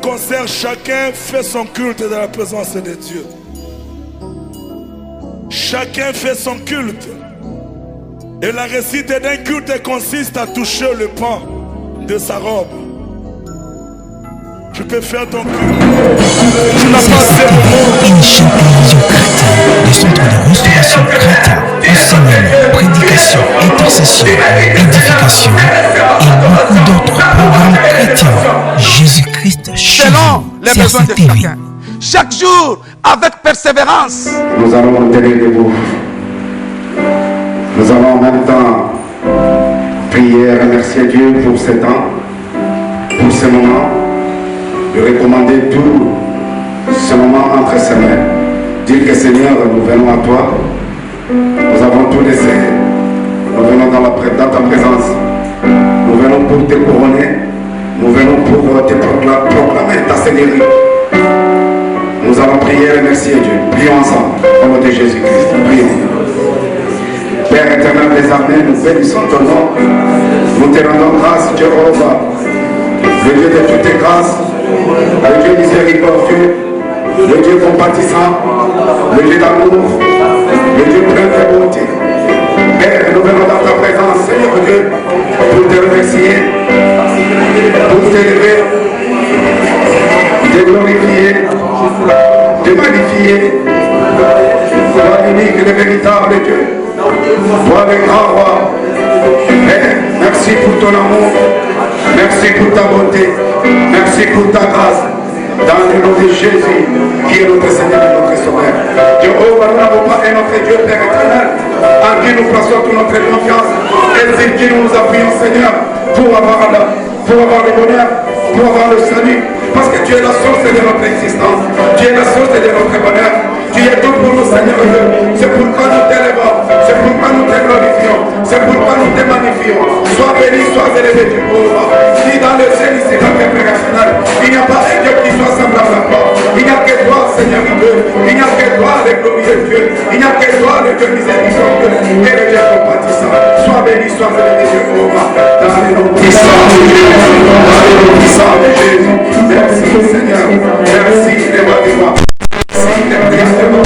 Concert, chacun fait son culte dans la présence de Dieu. Chacun fait son culte. Et la récite d'un culte consiste à toucher le pan de sa robe. Tu peux faire ton culte. Tu n'as pas ces moments. Une chaîne télévision chrétienne, le centre de restauration chrétien, enseignement, prédication, intercession, édification et beaucoup d'autres programmes chrétiens. Jésus-Christ selon les besoins de chacun. Chaque jour, avec persévérance. Nous allons nous tenir debout. Nous allons en même temps prier et remercier Dieu pour ce temps, pour ce moment, de recommander tout ce moment entre ses mains. Dire que Seigneur, nous venons à toi. Nous avons tout laissé. Nous venons dans ta présence. Nous venons pour te couronner. Nous venons pour te proclamer ta Seigneurie. Nous allons prier et remercier Dieu. Prions ensemble. Au nom de Jésus-Christ. Prions. Père éternel des armées, nous bénissons ton nom. Nous te rendons grâce, Jéhovah, le Dieu de toutes tes grâces, le Dieu miséricordieux, le Dieu compatissant, le Dieu d'amour, le Dieu plein de bonté. Père, nous venons dans ta présence, Seigneur Dieu, pour te remercier, pour t'élever, te glorifier, te magnifier. Toi l'unique, le véritable Dieu. Toi le grand roi. Père, merci pour ton amour. Merci pour ta bonté. Merci pour ta grâce. Dans le nom de Jésus, qui est notre Seigneur et notre Sauveur. Jéhovah, nous n'avons pas un autre Dieu, Père éternel, en qui nous plaçons toute notre confiance et sur qui nous nous appuyons, Seigneur, pour avoir le bonheur, pour avoir le salut. Parce que tu es la source de notre existence. Tu es la source de notre bonheur. Tu es tout pour nous, Seigneur Dieu. C'est pourquoi nous t'élevons. C'est pourquoi nous te glorifions. C'est pourquoi nous te magnifions. Sois béni, sois élevé, Dieu pauvre. Si dans le ciel, ici, dans le Père éternel, il n'y a pas un Dieu qui soit semblable à toi. Il n'y a que toi, Seigneur Dieu. Il n'y a que toi, le glorieux Dieu. Il n'y a que toi, le Dieu miséricordieux et le Dieu compatissant. Sois béni, sois élevé, Dieu pauvre. Dans le nom puissant de Jésus. Dans le nom puissant de Jésus. Merci, Seigneur. Merci, les rois des rois. Merci, les prières des rois.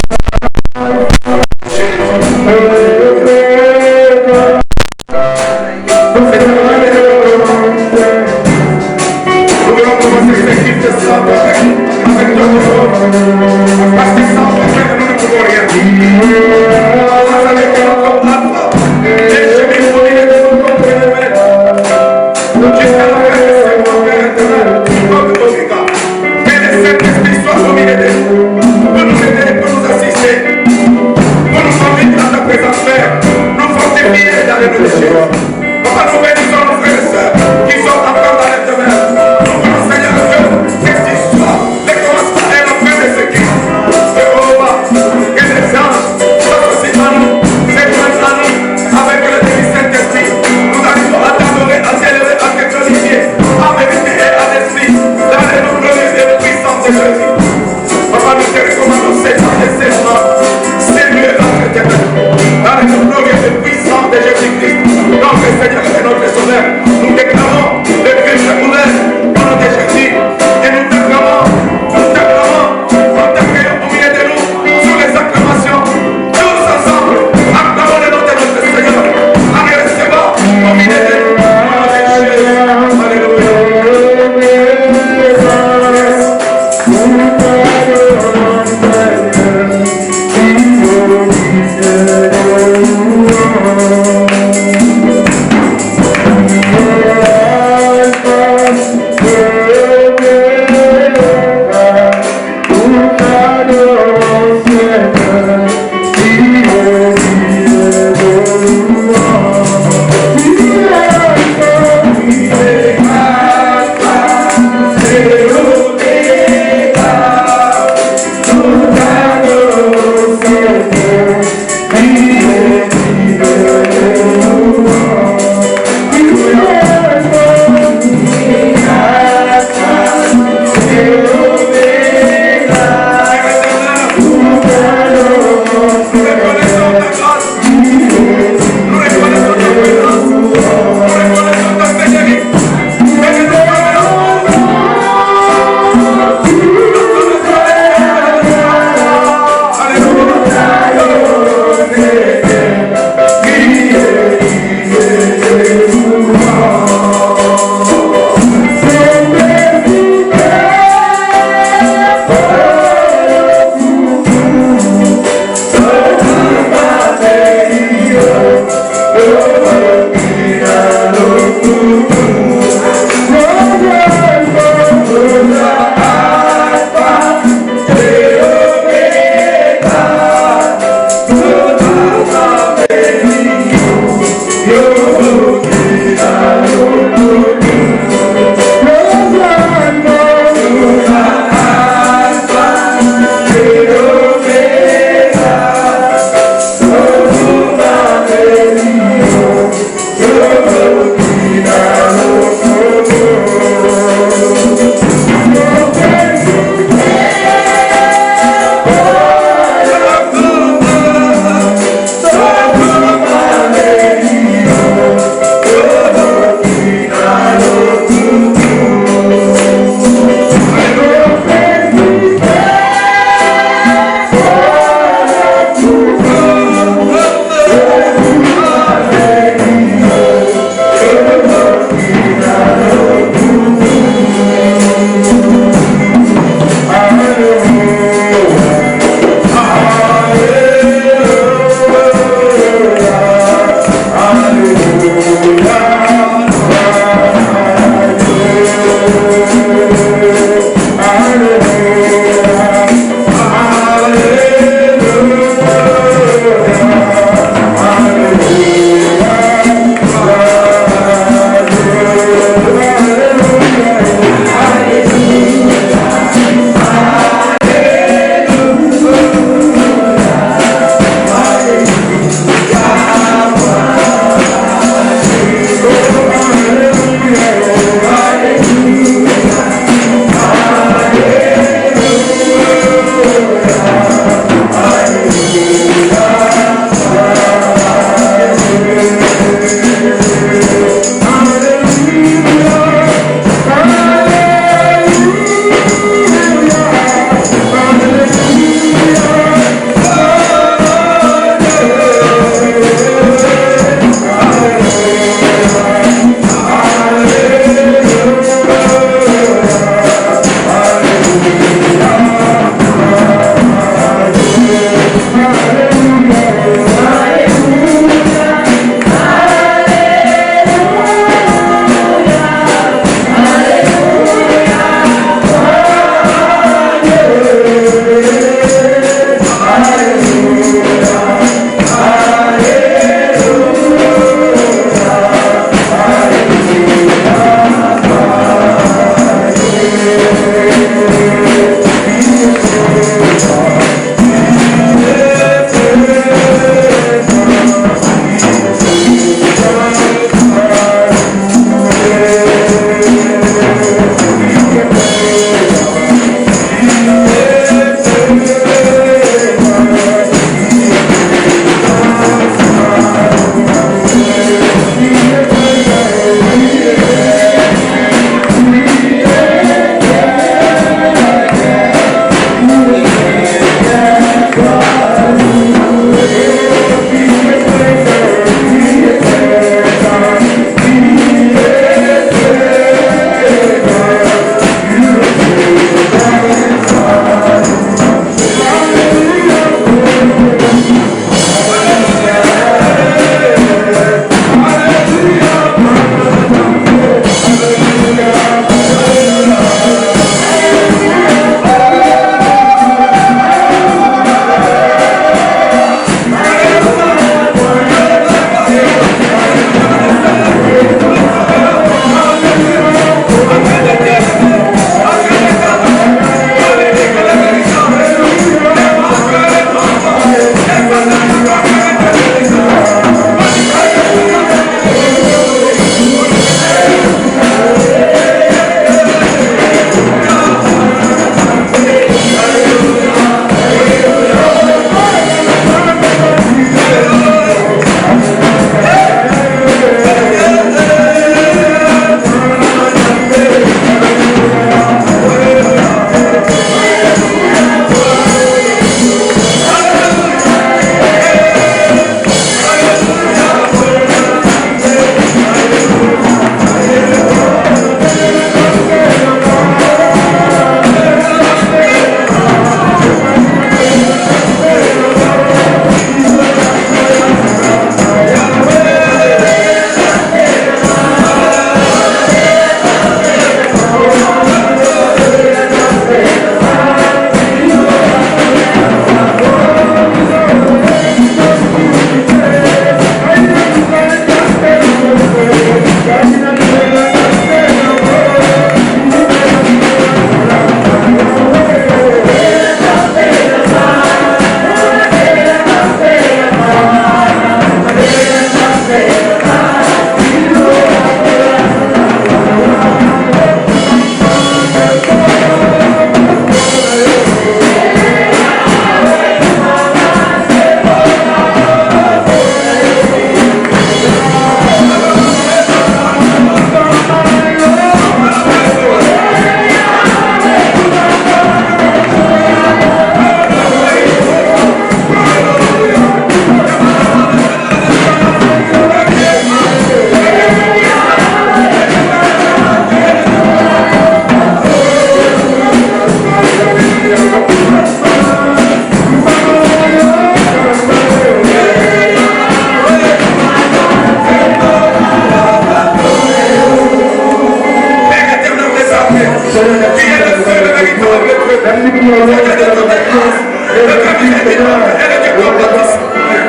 Merci pour la loi de la patience et le Seigneur et de compatissance.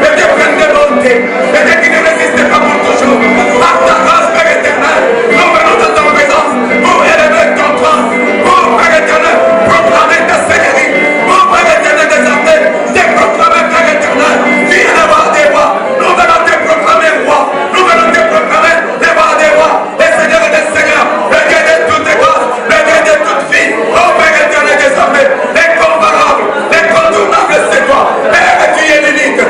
Le Dieu plein de bonté, le Dieu qui ne résiste pas pour toujours. Par ta grâce, Père éternel, nous venons de ton présence pour élever ton trône, pour, Père éternel, proclamer ta seigneurie, pour, Père éternel, désormais, te proclamer, Père éternel, viens le roi des rois. Nous venons te proclamer roi, nous venons te proclamer le roi des rois, le Seigneur des seigneurs, le Dieu de toutes les grâces, le Dieu de toute vie. Oh Père éternel, désormais, l'incomparable, l'incontournable, c'est toi. Père, tu es l'unique,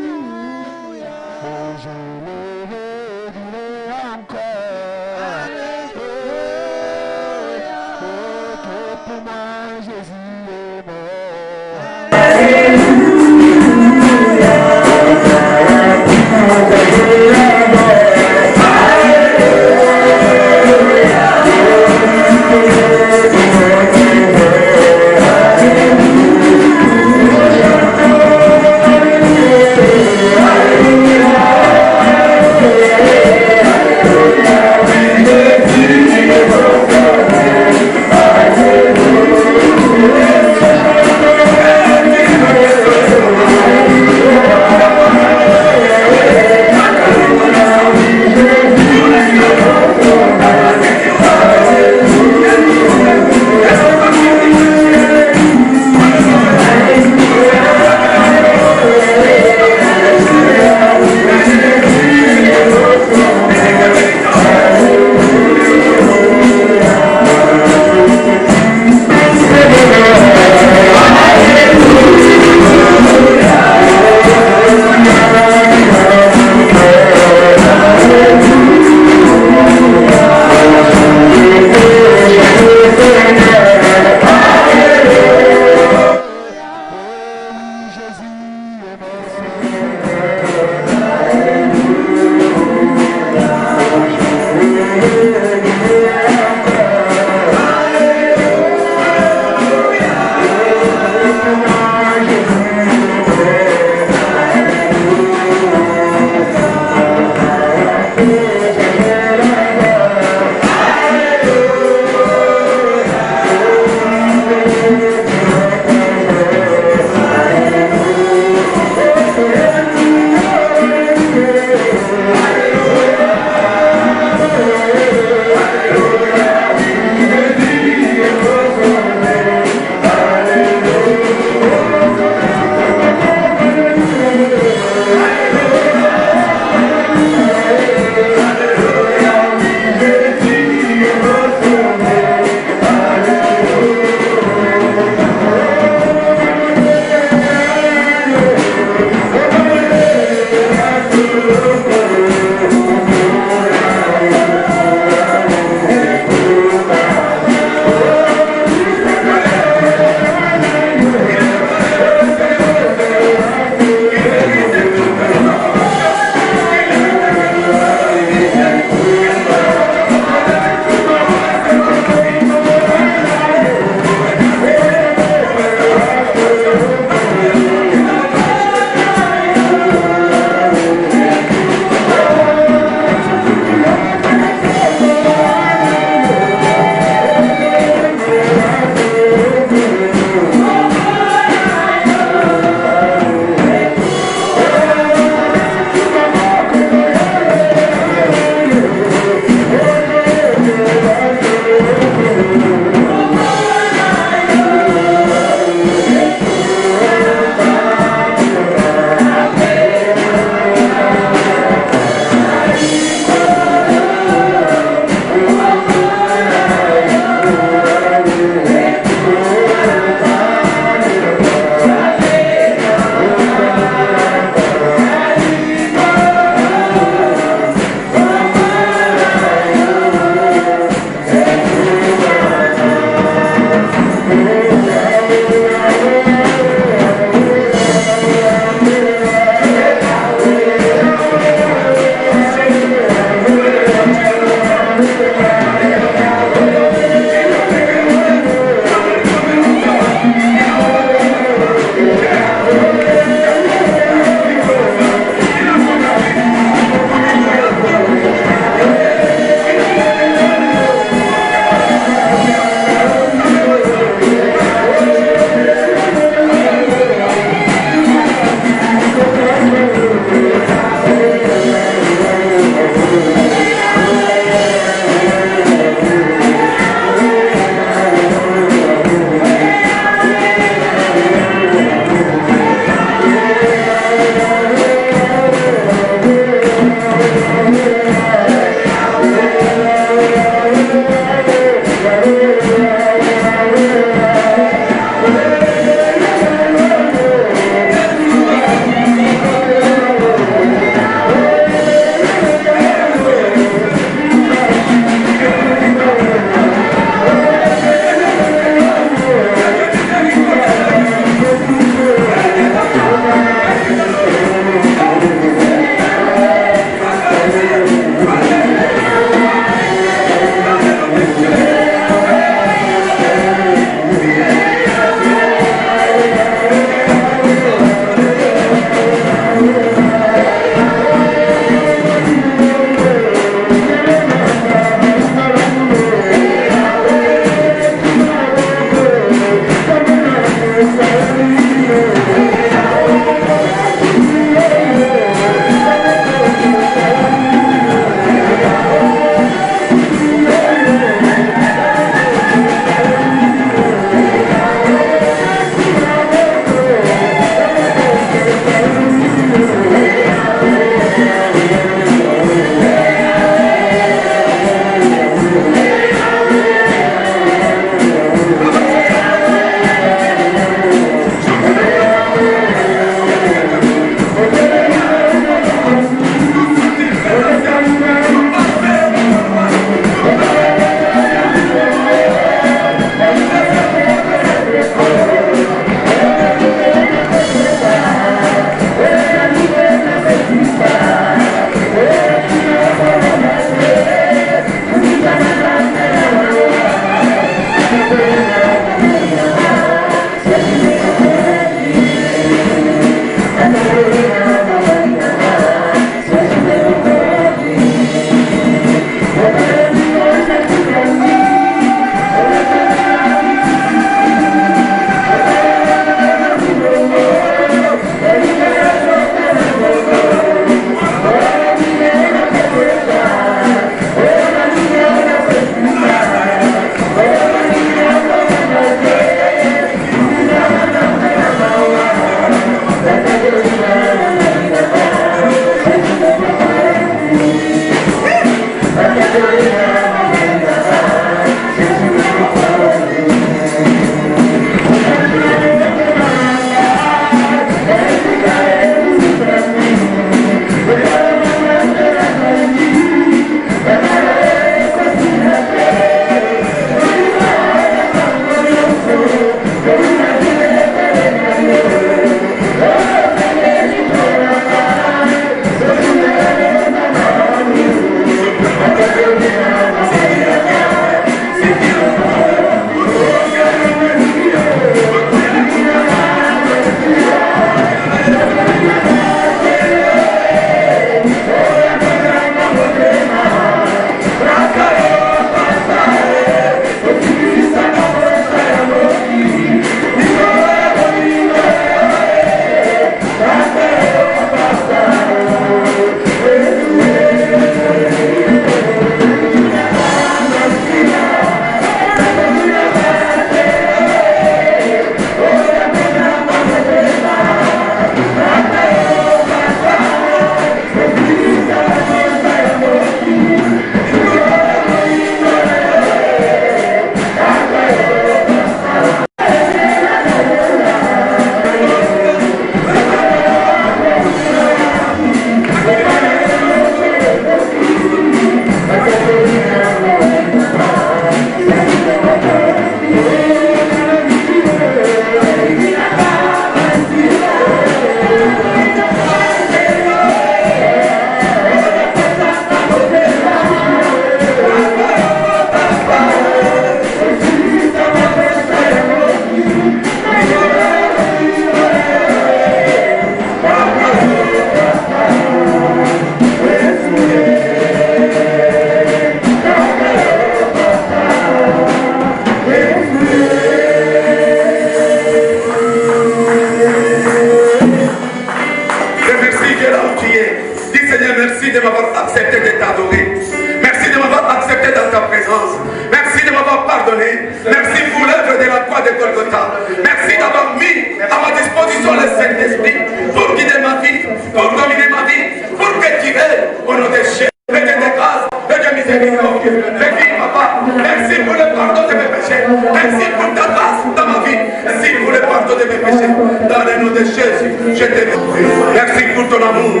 Et merci que là où tu es. Dis Seigneur, merci de m'avoir accepté de t'adorer. Merci de m'avoir accepté dans ta présence. Merci de m'avoir pardonné. Merci pour l'œuvre de la croix de Golgotha. Merci d'avoir mis à ma disposition le Saint-Esprit pour guider ma vie, pour dominer ma vie, pour me tirer au nom de Jésus. Fais de grâce, fais de miséricorde. Fais papa. Merci pour le pardon de mes péchés. Merci pour ta grâce dans ma vie. Merci pour le pardon de mes péchés. Dans le nom de Jésus, je te remercie. Merci pour ton amour.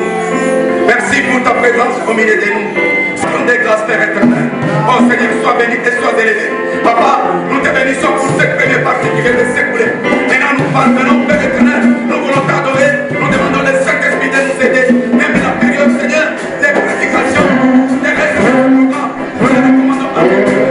Merci pour ta présence au milieu de nous. Sois des grâces, Père éternel. Oh Seigneur, sois béni et sois élevé. Papa, nous te bénissons pour cette première partie qui vient de s'écouler. Maintenant, nous pardonnons, Père éternel. Nous voulons t'adorer. Nous demandons le Saint-Esprit de nous aider. Même la période, Seigneur, des prédications, des résultats. Nous les recommandons à Dieu.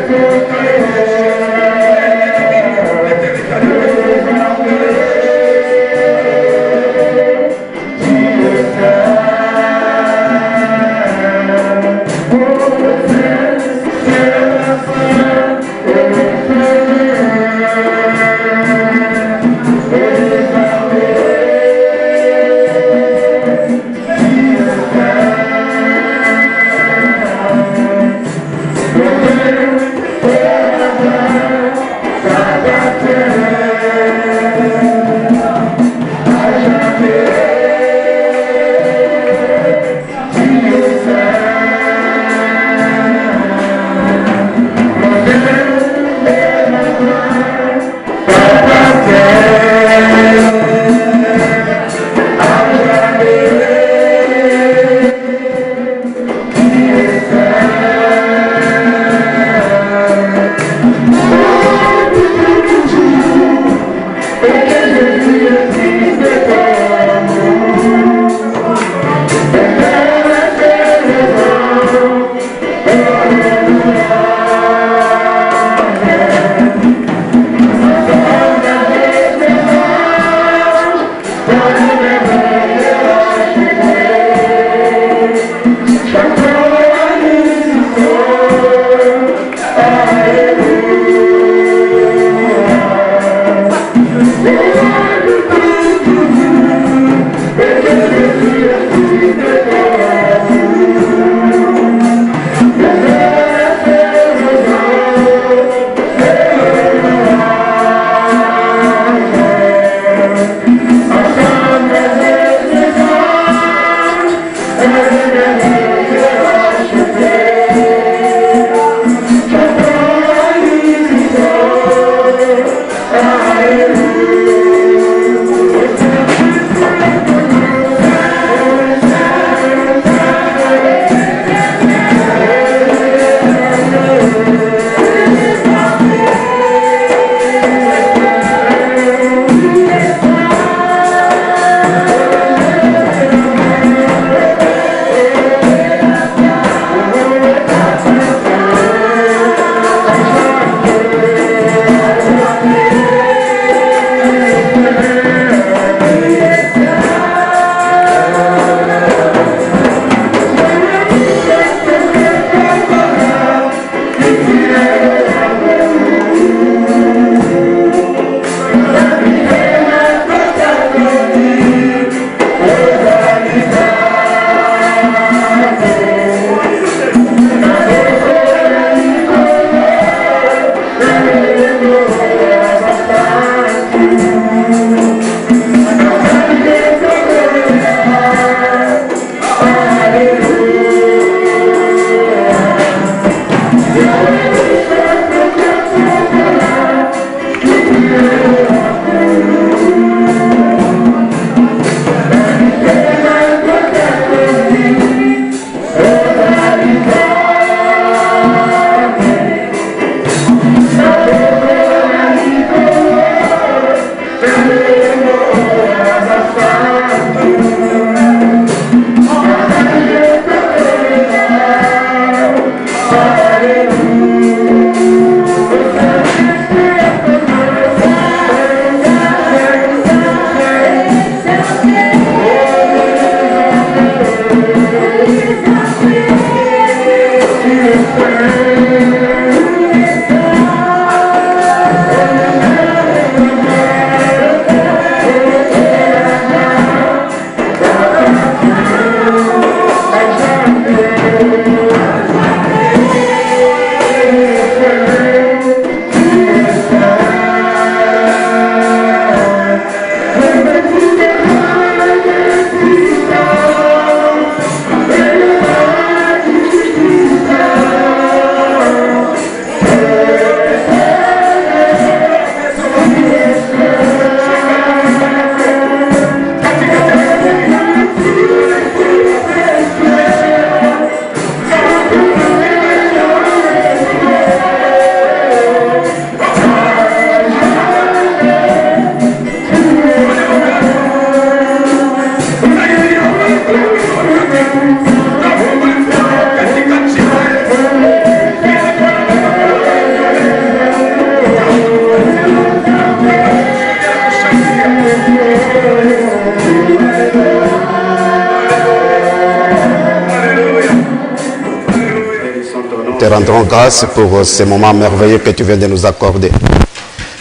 te rendons grâce pour ces moments merveilleux que tu viens de nous accorder.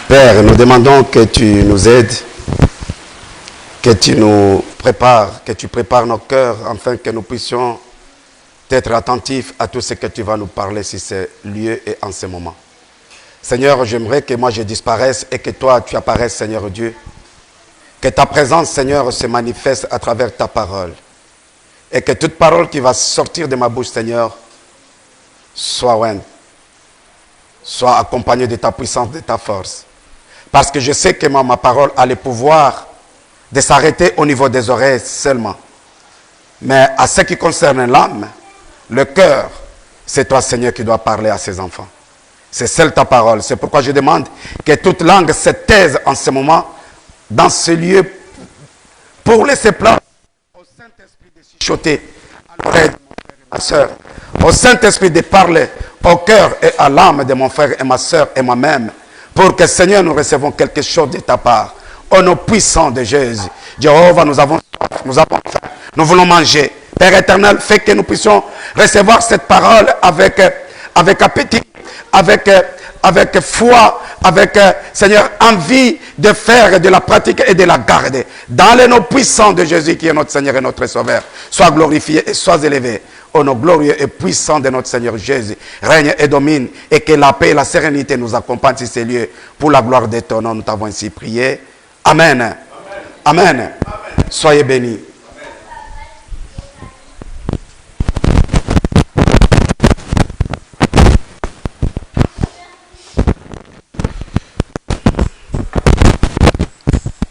Père, nous demandons que tu nous aides, que tu nous prépares, que tu prépares nos cœurs afin que nous puissions être attentifs à tout ce que tu vas nous parler sur ces lieux et en ce moment. Seigneur, j'aimerais que moi je disparaisse et que toi tu apparaisses, Seigneur Dieu. Que ta présence, Seigneur, se manifeste à travers ta parole. Et que toute parole qui va sortir de ma bouche, Seigneur, soit accompagnée de ta puissance, de ta force. Parce que je sais que ma parole a le pouvoir de s'arrêter au niveau des oreilles seulement. Mais à ce qui concerne l'âme, le cœur, c'est toi, Seigneur, qui dois parler à ces enfants. C'est seule ta parole. C'est pourquoi je demande que toute langue se taise en ce moment, dans ce lieu, pour laisser place au Saint-Esprit de chuchoter à l'oreille de mon frère et ma soeur, au Saint-Esprit de parler au cœur et à l'âme de mon frère et ma soeur et moi-même, pour que, Seigneur, nous recevons quelque chose de ta part. Au nom puissant de Jésus. Jéhovah, nous avons soif, nous avons faim, nous voulons manger. Père éternel, fais que nous puissions recevoir cette parole avec appétit, avec foi, avec, Seigneur, envie de faire, de la pratiquer et de la garder. Dans le nom puissant de Jésus, qui est notre Seigneur et notre Sauveur, sois glorifié et sois élevé. Au nom glorieux et puissant de notre Seigneur Jésus, règne et domine, et que la paix et la sérénité nous accompagnent sur ces lieux. Pour la gloire de ton nom, nous t'avons ainsi prié. Amen. Amen. Amen. Amen. Soyez bénis.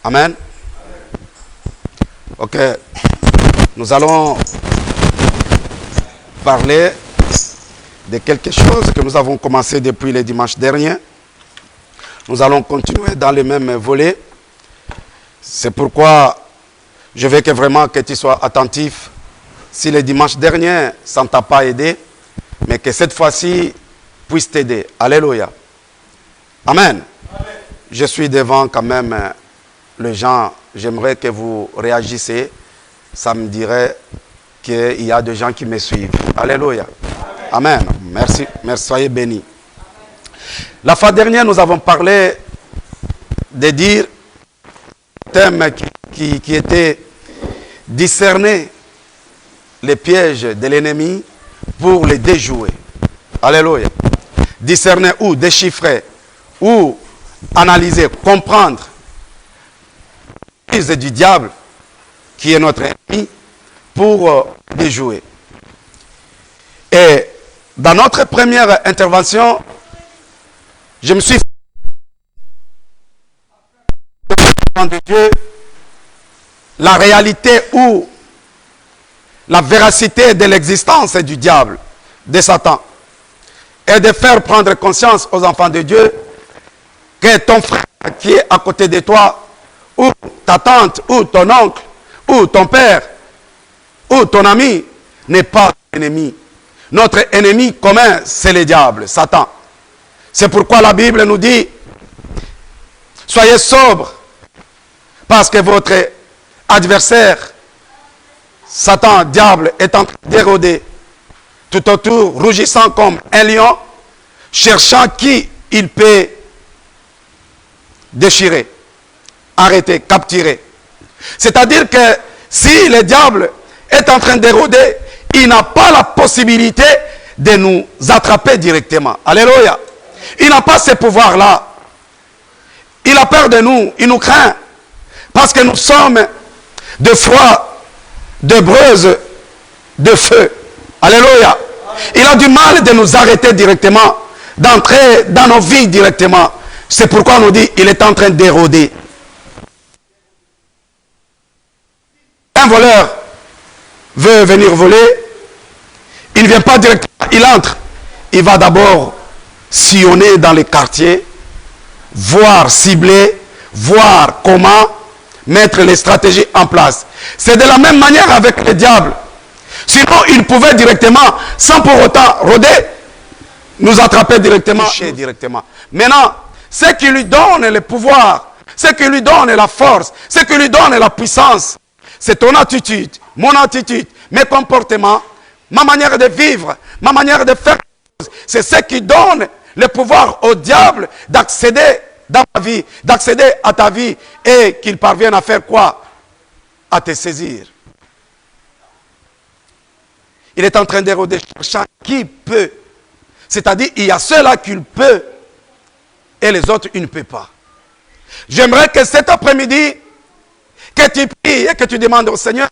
Amen. Ok. Nous allons parler de quelque chose que nous avons commencé depuis le dimanche dernier. Nous allons continuer dans le même volet. C'est pourquoi je veux que vraiment que tu sois attentif. Si le dimanche dernier, ça ne t'a pas aidé, mais que cette fois-ci puisse t'aider. Alléluia. Amen. Amen. Je suis devant quand même les gens. J'aimerais que vous réagissiez. Ça me dirait qu'il y a des gens qui me suivent. Alléluia. Amen. Merci. Merci. Soyez bénis. La fois dernière, nous avons parlé de dire thème qui était discerner les pièges de l'ennemi pour les déjouer. Alléluia. Discerner ou déchiffrer ou analyser, comprendre les pièges du diable qui est notre ennemi pour déjouer. Et dans notre première intervention, je me suis de Dieu la réalité ou la véracité de l'existence du diable, de Satan, et de faire prendre conscience aux enfants de Dieu que ton frère qui est à côté de toi, ou ta tante, ou ton oncle, ou ton père, ou ton ami, n'est pas ennemi. Notre ennemi commun, c'est le diable, Satan. C'est pourquoi la Bible nous dit, soyez sobres, parce que votre adversaire, Satan, diable, est en train d'éroder tout autour, rougissant comme un lion, cherchant qui il peut déchirer, arrêter, capturer. C'est-à-dire que si le diable est en train d'éroder, il n'a pas la possibilité de nous attraper directement. Alléluia. Il n'a pas ce pouvoir-là. Il a peur de nous, il nous craint. Parce que nous sommes de froid, de breuse, de feu. Alléluia. Il a du mal de nous arrêter directement, d'entrer dans nos vies directement. C'est pourquoi on nous dit qu'il est en train d'éroder. Un voleur veut venir voler, il ne vient pas directement, il entre. Il va d'abord sillonner dans les quartiers, voir, cibler, voir comment mettre les stratégies en place. C'est de la même manière avec le diable. Sinon, il pouvait directement, sans pour autant rôder, nous attraper directement. Maintenant, ce qui lui donne le pouvoir, ce qui lui donne la force, ce qui lui donne la puissance, c'est ton attitude, mon attitude, mes comportements, ma manière de vivre, ma manière de faire C'est ce qui donne le pouvoir au diable d'accéder dans ta vie, d'accéder à ta vie et qu'il parvienne à faire quoi? À te saisir. Il est en train de rechercher qui peut. C'est-à-dire, il y a ceux-là qui peut et les autres, ils ne peuvent pas. J'aimerais que cet après-midi, que tu pries et que tu demandes au Seigneur,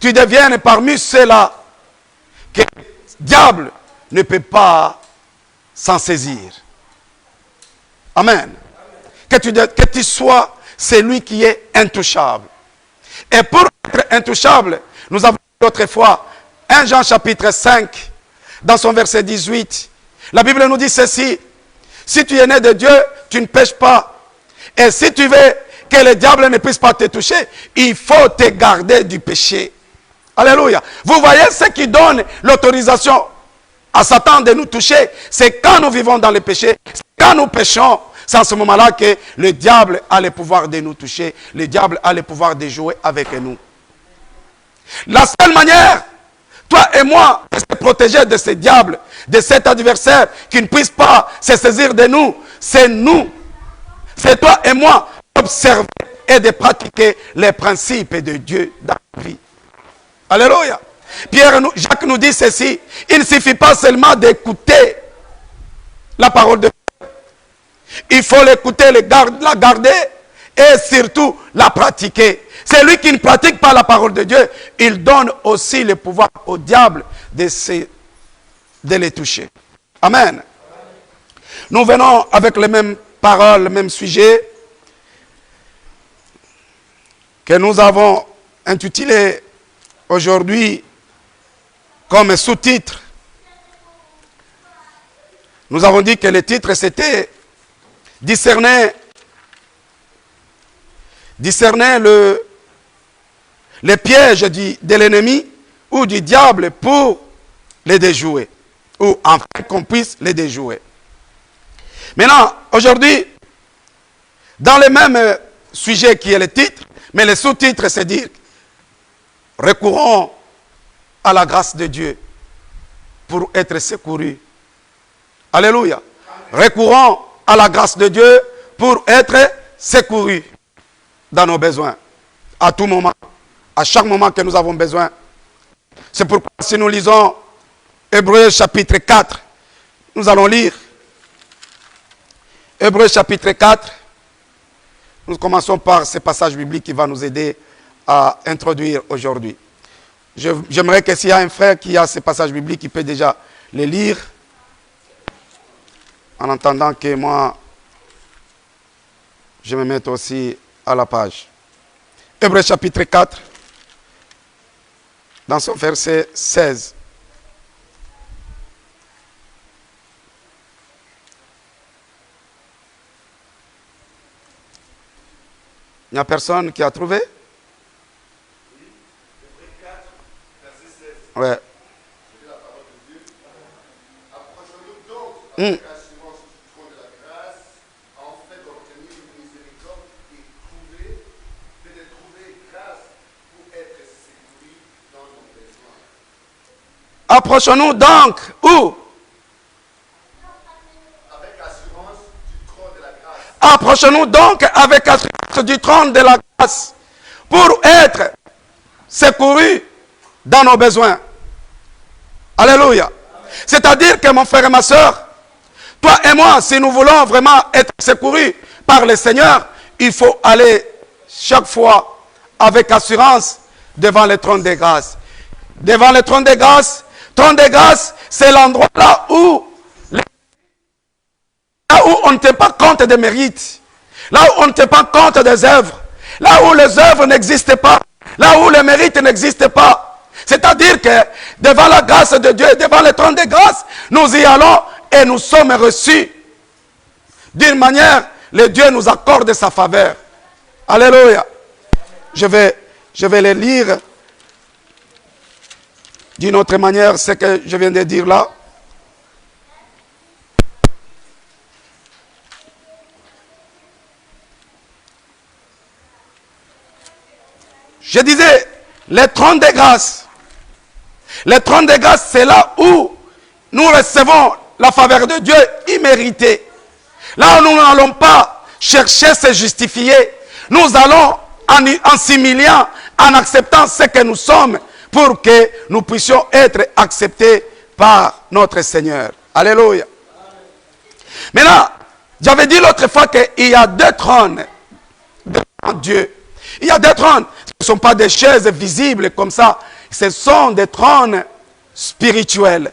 tu deviennes parmi ceux-là que le diable ne peut pas s'en saisir. Amen. Que tu sois celui qui est intouchable. Et pour être intouchable, nous avons vu autrefois 1 Jean chapitre 5, dans son verset 18. La Bible nous dit ceci: si tu es né de Dieu, tu ne pêches pas. Et si tu veux que le diable ne puisse pas te toucher, il faut te garder du péché. Alléluia. Vous voyez ce qui donne l'autorisation à Satan de nous toucher. C'est quand nous vivons dans le péché, c'est quand nous péchons. C'est à ce moment-là que le diable a le pouvoir de nous toucher. Le diable a le pouvoir de jouer avec nous. La seule manière, toi et moi, de se protéger de ce diable, de cet adversaire qui ne puisse pas se saisir de nous, c'est nous. C'est toi et moi d'observer et de pratiquer les principes de Dieu dans la vie. Alléluia. Jacques nous dit ceci: il ne suffit pas seulement d'écouter la parole de Dieu. Il faut l'écouter, la garder et surtout la pratiquer. Celui qui ne pratique pas la parole de Dieu, il donne aussi le pouvoir au diable de les toucher. Amen. Nous venons avec les mêmes paroles, le même sujet que nous avons intitulé aujourd'hui comme sous-titre. Nous avons dit que le titre c'était discerner les pièges de l'ennemi ou du diable pour les déjouer, ou enfin qu'on puisse les déjouer. Maintenant, aujourd'hui, dans le même sujet qui est le titre, mais le sous-titre c'est dire: recourons à la grâce de Dieu pour être secourus. Alléluia. Recourons à la grâce de Dieu pour être secourus dans nos besoins, à tout moment, à chaque moment que nous avons besoin. C'est pourquoi si nous lisons Hébreux chapitre 4, nous allons lire Hébreux chapitre 4. Nous commençons par ce passage biblique qui va nous aider à introduire aujourd'hui. J'aimerais que s'il y a un frère qui a ce passage biblique, qui peut déjà le lire, en attendant que moi, je me mette aussi à la page. Hébreux chapitre 4, dans son verset 16. Il n'y a personne qui a trouvé? Ouais. Approchons-nous donc avec assurance du trône de la grâce, en fait d'obtenir une miséricorde et de trouver grâce pour être secourus dans nos besoins. Approchons-nous donc, où? Avec assurance du trône de la grâce. Approchons-nous donc avec assurance du trône de la grâce pour être secourus dans nos besoins. Alléluia. C'est-à-dire que mon frère et ma soeur, toi et moi, si nous voulons vraiment être secourus par le Seigneur, il faut aller chaque fois avec assurance devant le trône de grâce. Devant le trône de grâce, c'est l'endroit là où on ne tient pas compte des mérites, là où on ne tient pas compte des œuvres, là où les œuvres n'existent pas, là où les mérites n'existent pas. C'est-à-dire que devant la grâce de Dieu, devant le trône de grâce, nous y allons et nous sommes reçus. D'une manière, le Dieu nous accorde sa faveur. Alléluia. Je vais le lire d'une autre manière, ce que je viens de dire là. Je disais, le trône de grâce. Le trône de grâce, c'est là où nous recevons la faveur de Dieu imméritée. Là où nous n'allons pas chercher à se justifier, nous allons en s'humiliant, en acceptant ce que nous sommes, pour que nous puissions être acceptés par notre Seigneur. Alléluia. Maintenant, j'avais dit l'autre fois qu'il y a deux trônes devant Dieu. Il y a deux trônes. Ce ne sont pas des chaises visibles comme ça. Ce sont des trônes spirituels.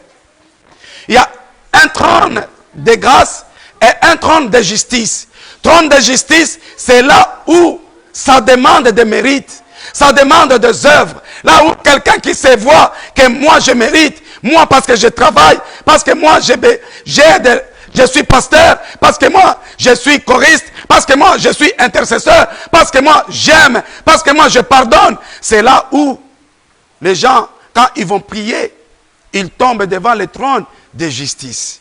Il y a un trône de grâce et un trône de justice. Trône de justice, c'est là où ça demande des mérites. Ça demande des œuvres. Là où quelqu'un qui se voit que moi je mérite, moi parce que je travaille, parce que moi je suis pasteur, parce que moi je suis choriste, parce que moi je suis intercesseur, parce que moi j'aime, parce que moi je pardonne. C'est là où les gens, quand ils vont prier, ils tombent devant le trône de justice.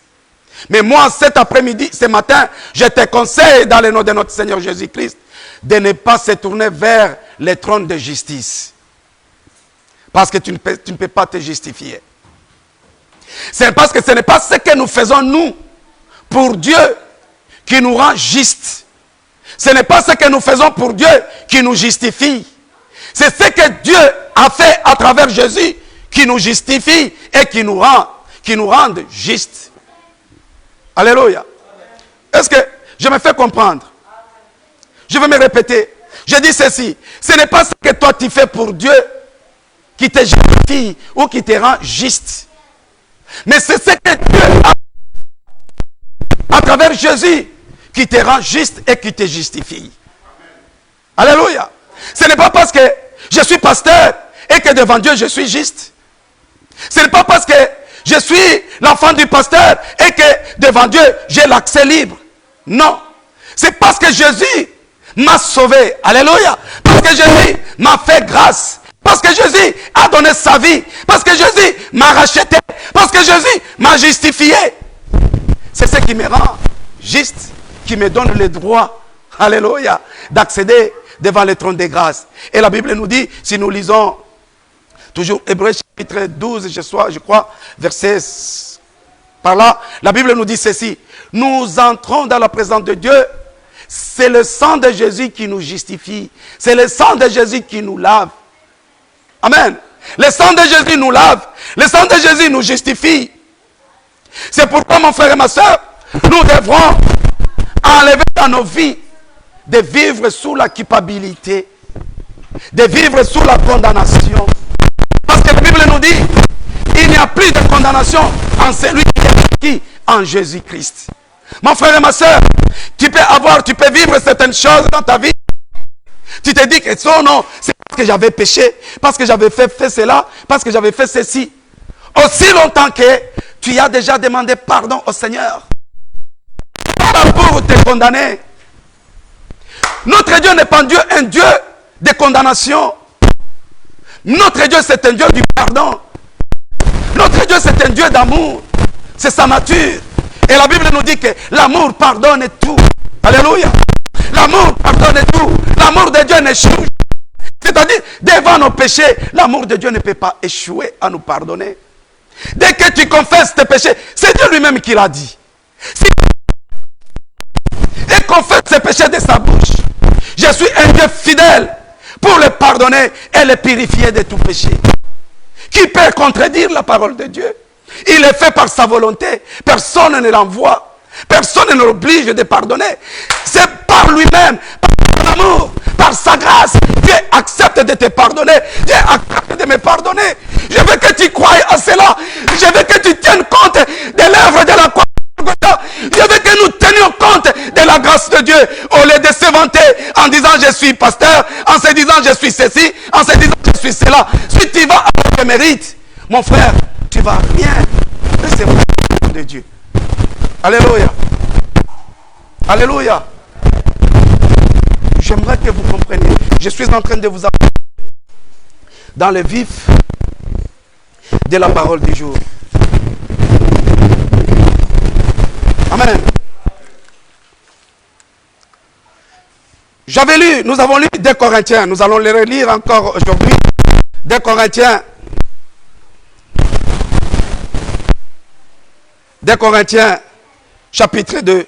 Mais moi, cet après-midi, ce matin, je te conseille dans le nom de notre Seigneur Jésus-Christ de ne pas se tourner vers le trône de justice. Parce que tu ne peux pas te justifier. C'est parce que ce n'est pas ce que nous faisons nous pour Dieu qui nous rend justes. Ce n'est pas ce que nous faisons pour Dieu qui nous justifie. C'est ce que Dieu a fait à travers Jésus qui nous justifie et qui nous rend justes. Alléluia. Est-ce que je me fais comprendre? Je vais me répéter. Je dis ceci. Ce n'est pas ce que toi tu fais pour Dieu qui te justifie ou qui te rend juste. Mais c'est ce que Dieu a à travers Jésus qui te rend juste et qui te justifie. Alléluia. Ce n'est pas parce que je suis pasteur et que devant Dieu je suis juste. Ce n'est pas parce que je suis l'enfant du pasteur et que devant Dieu j'ai l'accès libre. Non. C'est parce que Jésus m'a sauvé. Alléluia. Parce que Jésus m'a fait grâce. Parce que Jésus a donné sa vie. Parce que Jésus m'a racheté. Parce que Jésus m'a justifié. C'est ce qui me rend juste, qui me donne le droit, alléluia, d'accéder devant le trône de grâce. Et la Bible nous dit, si nous lisons toujours Hébreux chapitre 12, je crois, verset par là, la Bible nous dit ceci. Nous entrons dans la présence de Dieu. C'est le sang de Jésus qui nous justifie. C'est le sang de Jésus qui nous lave. Amen. Le sang de Jésus nous lave. Le sang de Jésus nous justifie. C'est pourquoi, mon frère et ma soeur, nous devrons enlever dans nos vies de vivre sous la culpabilité, de vivre sous la condamnation. Parce que la Bible nous dit, il n'y a plus de condamnation en celui qui est qui en Jésus-Christ. Mon frère et ma soeur, tu peux vivre certaines choses dans ta vie. Tu te dis que non, c'est parce que j'avais péché, parce que j'avais fait cela, parce que j'avais fait ceci. Aussi longtemps que tu as déjà demandé pardon au Seigneur. Pas pour te condamner. Notre Dieu n'est pas un Dieu de condamnation. Notre Dieu, c'est un Dieu du pardon. Notre Dieu, c'est un Dieu d'amour. C'est sa nature. Et la Bible nous dit que l'amour pardonne tout. Alléluia. L'amour pardonne tout. L'amour de Dieu n'échoue. C'est-à-dire, devant nos péchés, l'amour de Dieu ne peut pas échouer à nous pardonner. Dès que tu confesses tes péchés, c'est Dieu lui-même qui l'a dit. Si et confesse ses péchés de sa bouche, je suis un Dieu fidèle pour le pardonner et le purifier de tout péché. Qui peut contredire la parole de Dieu? Il est fait par sa volonté. Personne ne l'envoie. Personne ne l'oblige de pardonner. C'est par lui-même, par son amour, par sa grâce. Dieu accepte de te pardonner. Dieu accepte de me pardonner. Je veux que tu croies à cela. Je veux que tu tiennes compte de l'œuvre de la croix. Je veux que nous tenions compte de la grâce de Dieu au lieu de se vanter en disant je suis pasteur, en se disant je suis ceci, en se disant je suis cela. Si tu vas avec le mérite, mon frère, tu vas rien recevoir de Dieu. Alléluia. Alléluia. J'aimerais que vous compreniez. Je suis en train de vous apporter dans le vif de la parole du jour. Amen. Nous avons lu 2 Corinthiens. Nous allons les relire encore aujourd'hui. 2 Corinthiens. 2 Corinthiens, chapitre 2.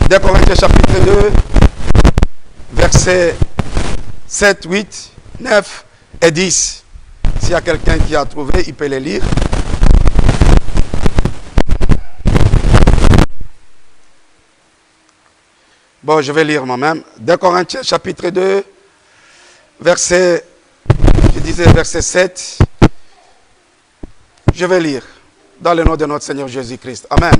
2 Corinthiens, chapitre 2, versets 7, 8, 9 et 10. S'il y a quelqu'un qui a trouvé, il peut les lire. Bon, je vais lire moi-même. 2 Corinthiens, chapitre 2, verset 7. Je vais lire dans le nom de notre Seigneur Jésus-Christ. Amen.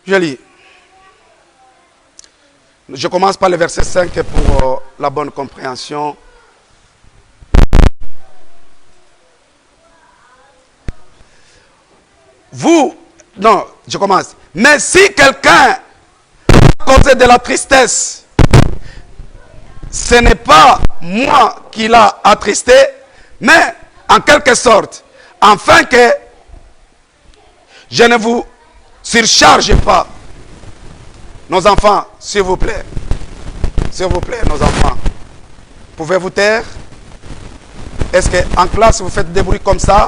Je lis. Je commence par le verset 5 pour la bonne compréhension. Je commence. Mais si quelqu'un a causé de la tristesse, ce n'est pas moi qui l'a attristé, mais en quelque sorte, afin que je ne vous surcharge pas. Nos enfants, s'il vous plaît, nos enfants, pouvez-vous taire? Est-ce qu'en classe, vous faites des bruits comme ça?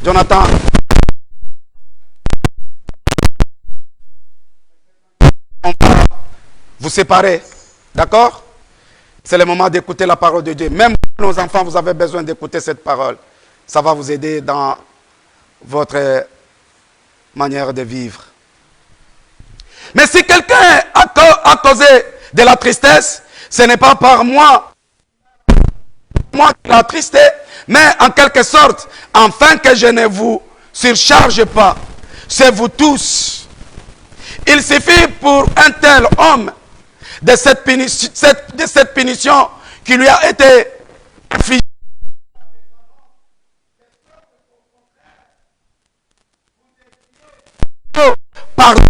Jonathan. On va vous séparer. D'accord? C'est le moment d'écouter la parole de Dieu. Même nos enfants, vous avez besoin d'écouter cette parole. Ça va vous aider dans votre manière de vivre. Mais si quelqu'un a causé de la tristesse, ce n'est pas par moi qui l'a attristé, mais en quelque sorte, afin que je ne vous surcharge pas, c'est vous tous. Il suffit pour un tel homme de cette punition qui lui a été infligée. Pardon.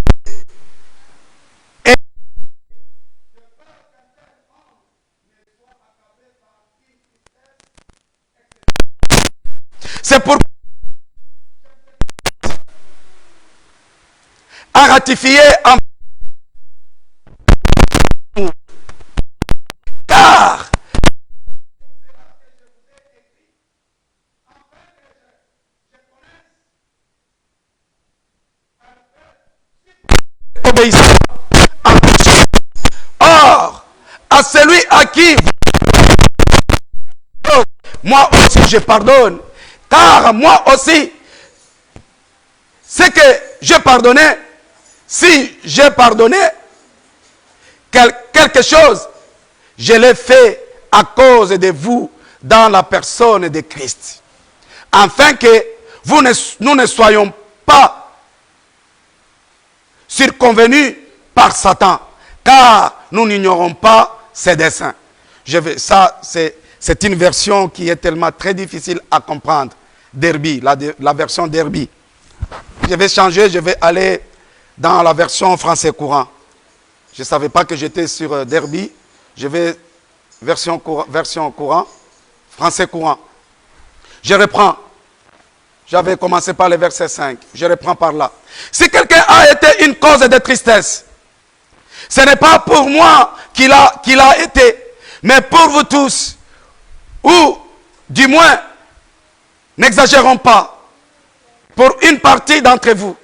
C'est pour à ratifier en car obéissant en tout. Or, à celui à qui moi aussi je pardonne, car moi aussi, ce que j'ai pardonné, si j'ai pardonné quelque chose, je l'ai fait à cause de vous dans la personne de Christ. Afin que nous ne soyons pas circonvenus par Satan, car nous n'ignorons pas ses desseins. C'est une version qui est tellement très difficile à comprendre. Derby, la version Derby. Je vais changer, je vais aller dans la version français courant. Je ne savais pas que j'étais sur Derby. Je vais version courant, français courant. Je reprends. J'avais commencé par le verset 5. Je reprends par là. Si quelqu'un a été une cause de tristesse, ce n'est pas pour moi qu'il a été, mais pour vous tous. Ou, du moins, n'exagérons pas, pour une partie d'entre vous.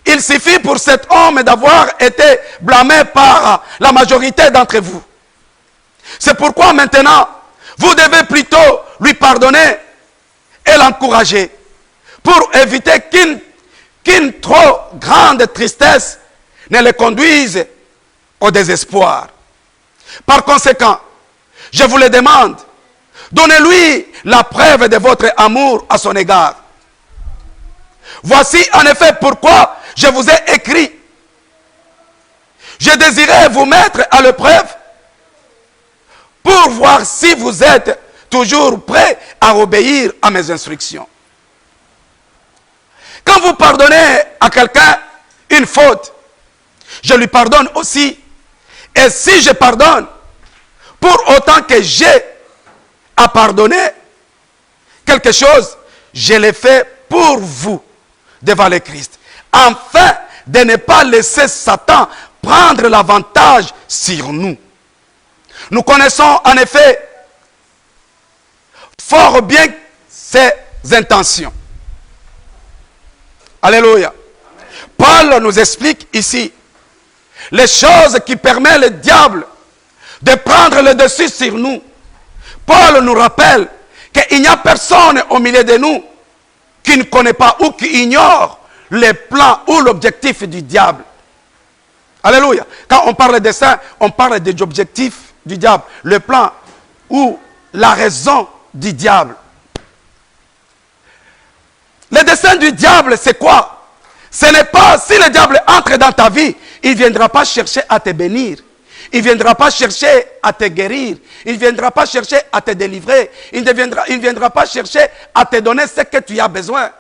Il suffit pour cet homme d'avoir été blâmé par la majorité d'entre vous. C'est pourquoi maintenant, vous devez plutôt lui pardonner et l'encourager pour éviter qu'une trop grande tristesse ne le conduise au désespoir. Par conséquent, je vous le demande, donnez-lui la preuve de votre amour à son égard. Voici en effet pourquoi je vous ai écrit. Je désirais vous mettre à l'épreuve pour voir si vous êtes toujours prêts à obéir à mes instructions. Quand vous pardonnez à quelqu'un une faute, je lui pardonne aussi. Et si je pardonne, pour autant que j'ai à pardonner quelque chose, je l'ai fait pour vous devant le Christ, afin de ne pas laisser Satan prendre l'avantage sur nous. Nous connaissons en effet fort bien ses intentions. Alléluia. Paul nous explique ici les choses qui permettent le diable de prendre le dessus sur nous. Paul nous rappelle qu'il n'y a personne au milieu de nous qui ne connaît pas ou qui ignore les plans ou l'objectif du diable. Alléluia. Quand on parle de ça, on parle des objectifs du diable, le plan ou la raison du diable. Le dessein du diable, c'est quoi? Ce n'est pas, si le diable entre dans ta vie, il ne viendra pas chercher à te bénir. Il ne viendra pas chercher à te guérir. Il ne viendra pas chercher à te délivrer. Il ne viendra pas chercher à te donner ce que tu as besoin.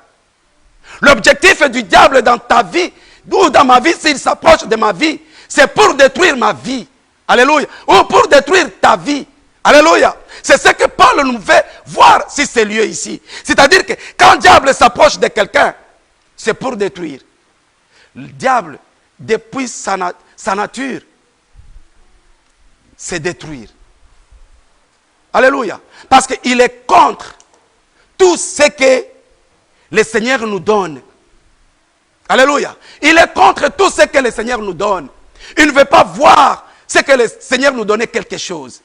L'objectif du diable dans ta vie, ou dans ma vie, s'il s'approche de ma vie, c'est pour détruire ma vie. Alléluia. Ou pour détruire ta vie. Alléluia. C'est ce que Paul nous fait voir sur ces lieux ici. C'est-à-dire que quand le diable s'approche de quelqu'un, c'est pour détruire. Le diable, depuis sa nature, c'est détruire. Alléluia. Parce qu'il est contre tout ce que le Seigneur nous donne. Alléluia. Il est contre tout ce que le Seigneur nous donne. Il ne veut pas voir ce que le Seigneur nous donne quelque chose.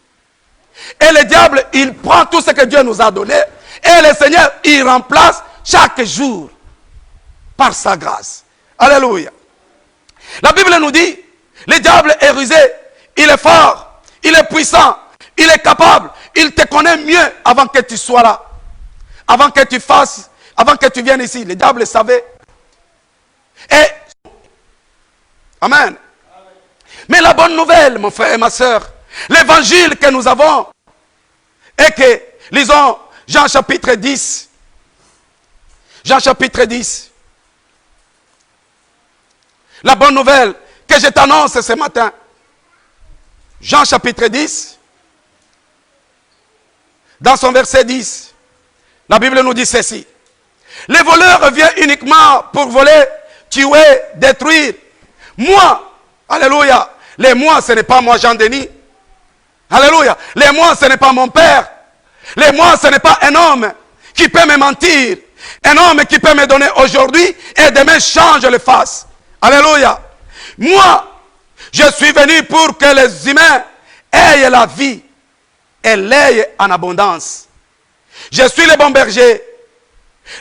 Et le diable, il prend tout ce que Dieu nous a donné. Et le Seigneur, il remplace chaque jour par sa grâce. Alléluia. La Bible nous dit, le diable est rusé, il est fort, il est puissant, il est capable, il te connaît mieux avant que tu sois là. Avant que tu fasses, avant que tu viennes ici. Le diable le savait. Et, amen. Mais la bonne nouvelle, mon frère et ma soeur, l'évangile que nous avons, est que, lisons Jean chapitre 10. Jean chapitre 10. La bonne nouvelle que je t'annonce ce matin. Jean chapitre 10. Dans son verset 10. La Bible nous dit ceci. Les voleurs viennent uniquement pour voler, tuer, détruire. Moi, alléluia. Les moi, ce n'est pas moi, Jean-Denis. Alléluia. Les moi, ce n'est pas mon père. Les moi, ce n'est pas un homme qui peut me mentir. Un homme qui peut me donner aujourd'hui et demain change le face. Alléluia. Moi, je suis venu pour que les humains aient la vie et l'aient en abondance. Je suis le bon berger.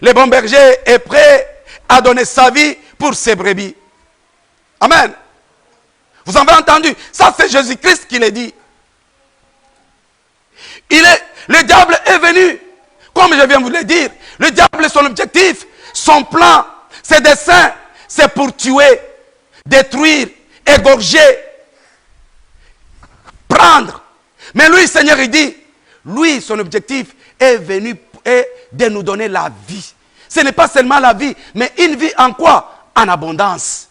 Le bon berger est prêt à donner sa vie pour ses brebis. Amen. Vous avez entendu? Ça, c'est Jésus-Christ qui l'a dit. Le diable est venu, comme je viens de vous le dire. Le diable, son objectif, son plan, ses desseins, c'est pour tuer, détruire, égorger, prendre. Mais lui, Seigneur, il dit, lui, son objectif est venu de nous donner la vie. Ce n'est pas seulement la vie, mais une vie en quoi? En abondance.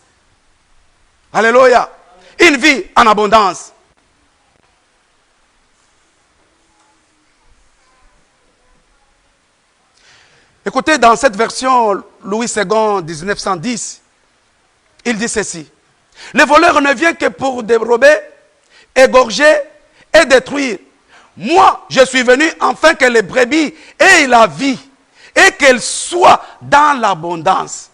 Alléluia. Une vie en abondance. Écoutez, dans cette version, Louis II, 1910, il dit ceci. Le voleur ne vient que pour dérober, égorger et détruire. Moi, je suis venu afin que les brebis aient la vie et qu'elles soient dans l'abondance.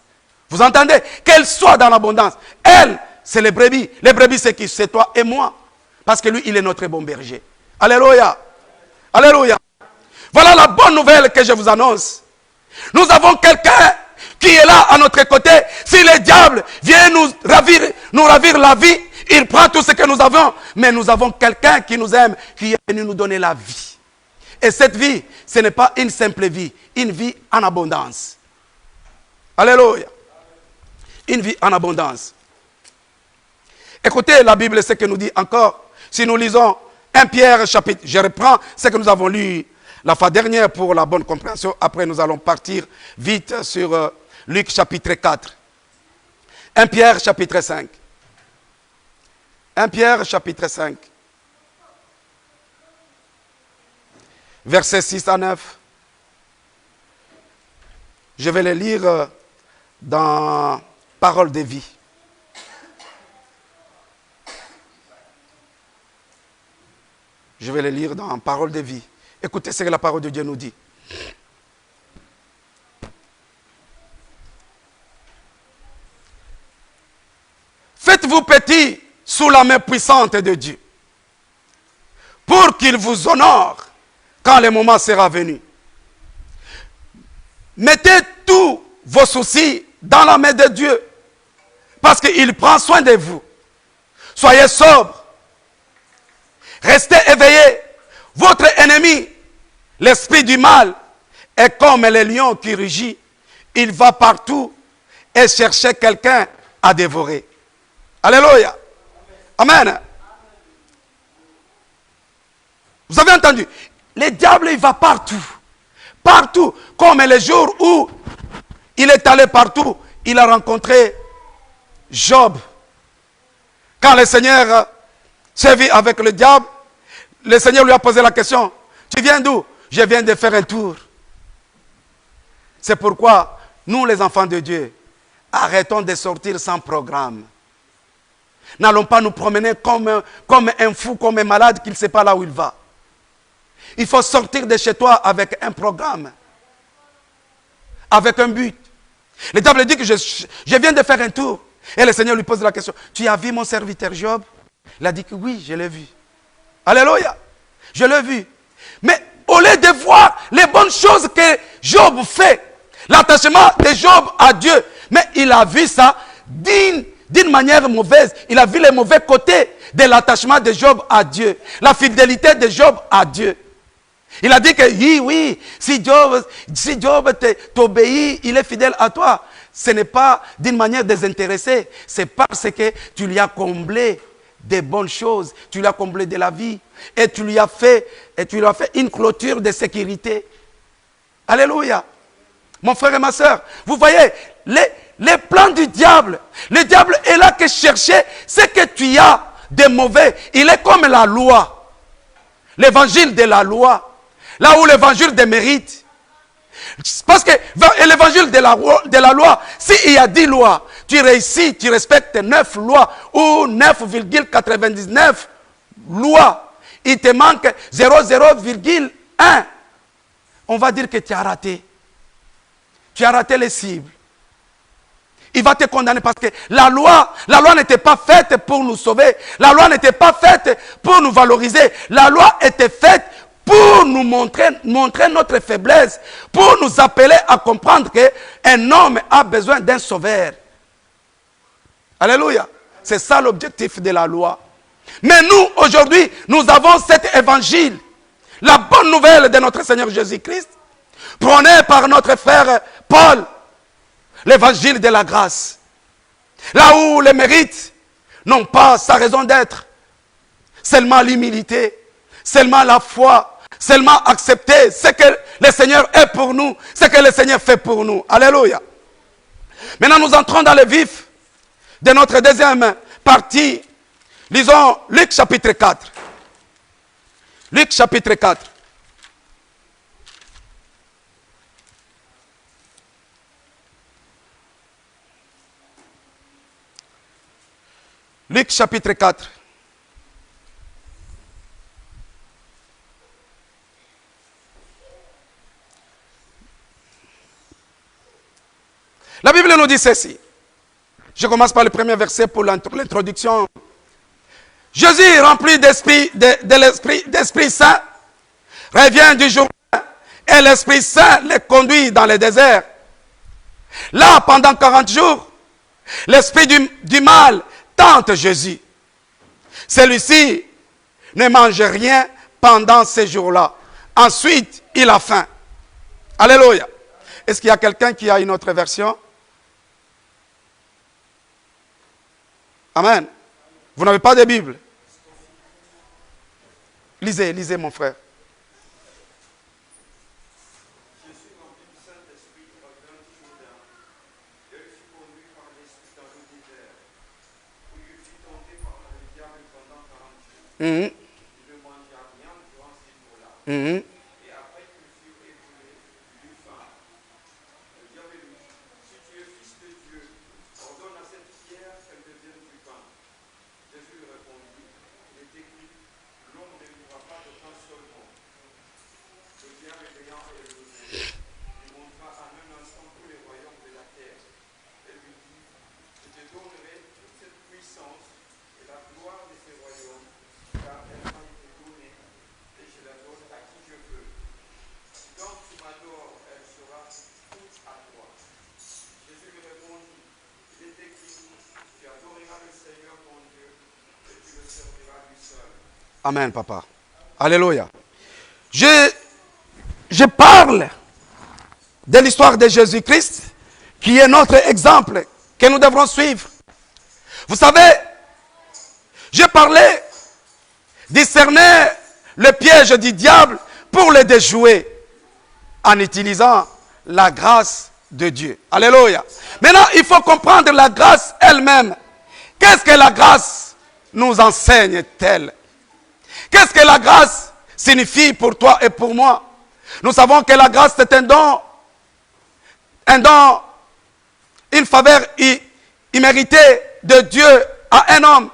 Vous entendez? Qu'elles soient dans l'abondance. Elle, c'est les brebis. Les brebis, c'est qui? C'est toi et moi. Parce que lui, il est notre bon berger. Alléluia. Alléluia. Voilà la bonne nouvelle que je vous annonce. Nous avons quelqu'un qui est là à notre côté. Si le diable vient nous ravir la vie, il prend tout ce que nous avons. Mais nous avons quelqu'un qui nous aime, qui est venu nous donner la vie. Et cette vie, ce n'est pas une simple vie, une vie en abondance. Alléluia. Une vie en abondance. Écoutez la Bible, ce que nous dit encore. Si nous lisons 1 Pierre chapitre, je reprends ce que nous avons lu la fois dernière pour la bonne compréhension. Après, nous allons partir vite sur Luc chapitre 4. 1 Pierre chapitre 5. 1 Pierre chapitre 5. Versets 6 à 9. Je vais les lire dans Parole de vie. Je vais les lire dans Parole de vie. Écoutez ce que la parole de Dieu nous dit. Faites-vous petit sous la main puissante de Dieu, pour qu'il vous honore quand le moment sera venu. Mettez tous vos soucis dans la main de Dieu, parce qu'il prend soin de vous. Soyez sobres, restez éveillés. Votre ennemi, l'esprit du mal, est comme le lion qui rugit. Il va partout et chercher quelqu'un à dévorer. Alléluia. Amen. Vous avez entendu? Le diable, il va partout. Partout. Comme les jours où il est allé partout, il a rencontré Job. Quand le Seigneur s'est vu avec le diable, le Seigneur lui a posé la question. Tu viens d'où? Je viens de faire un tour. C'est pourquoi, nous les enfants de Dieu, arrêtons de sortir sans programme. N'allons pas nous promener comme un fou, comme un malade qui ne sait pas là où il va. Il faut sortir de chez toi avec un programme, avec un but. Le diable dit que je viens de faire un tour. Et le Seigneur lui pose la question. Tu as vu mon serviteur Job? Il a dit que oui, je l'ai vu. Alléluia. Je l'ai vu. Mais au lieu de voir les bonnes choses que Job fait, l'attachement de Job à Dieu, mais il a vu ça d'une manière mauvaise. Il a vu les mauvais côtés de l'attachement de Job à Dieu. La fidélité de Job à Dieu. Il a dit que oui, si Job t'obéit, il est fidèle à toi. Ce n'est pas d'une manière désintéressée. C'est parce que tu lui as comblé des bonnes choses. Tu lui as comblé de la vie. Et tu lui as fait une clôture de sécurité. Alléluia. Mon frère et ma soeur, vous voyez, les plans du diable. Le diable est là que chercher ce que tu as de mauvais. Il est comme la loi. L'évangile de la loi. Là où l'évangile des mérites. Parce que l'évangile de la loi, s'il y a 10 lois, tu réussis, tu respectes 9 lois ou 9,99 lois. Il te manque 0,1. On va dire que tu as raté. Tu as raté les cibles. Il va te condamner parce que la loi n'était pas faite pour nous sauver. La loi n'était pas faite pour nous valoriser. La loi était faite pour nous montrer notre faiblesse, pour nous appeler à comprendre qu'un homme a besoin d'un sauveur. Alléluia. C'est ça l'objectif de la loi. Mais nous, aujourd'hui, nous avons cet évangile, la bonne nouvelle de notre Seigneur Jésus-Christ, prôné par notre frère Paul, l'évangile de la grâce. Là où les mérites n'ont pas sa raison d'être, seulement l'humilité, seulement la foi, seulement accepter ce que le Seigneur est pour nous, ce que le Seigneur fait pour nous. Alléluia. Maintenant, nous entrons dans le vif de notre deuxième partie. Lisons Luc chapitre 4. Luc chapitre 4. Luc chapitre 4. La Bible nous dit ceci. Je commence par le premier verset pour l'introduction. Jésus, rempli d'Esprit Saint, revient du Jourdain et l'Esprit Saint le conduit dans le désert. Là, pendant 40 jours, l'esprit du mal tente Jésus. Celui-ci ne mange rien pendant ces jours-là. Ensuite, il a faim. Alléluia. Est-ce qu'il y a quelqu'un qui a une autre version? Amen. Vous n'avez pas de Bible? Lisez, lisez mon frère. Mm-hmm. Mm-hmm. Amen, papa. Alléluia. Je parle de l'histoire de Jésus-Christ, qui est notre exemple que nous devrons suivre. Vous savez, je parlais discerner le piège du diable pour le déjouer en utilisant la grâce de Dieu. Alléluia. Maintenant, il faut comprendre la grâce elle-même. Qu'est-ce que la grâce nous enseigne-t-elle? Qu'est-ce que la grâce signifie pour toi et pour moi? Nous savons que la grâce c'est un don, une faveur imméritée de Dieu à un homme.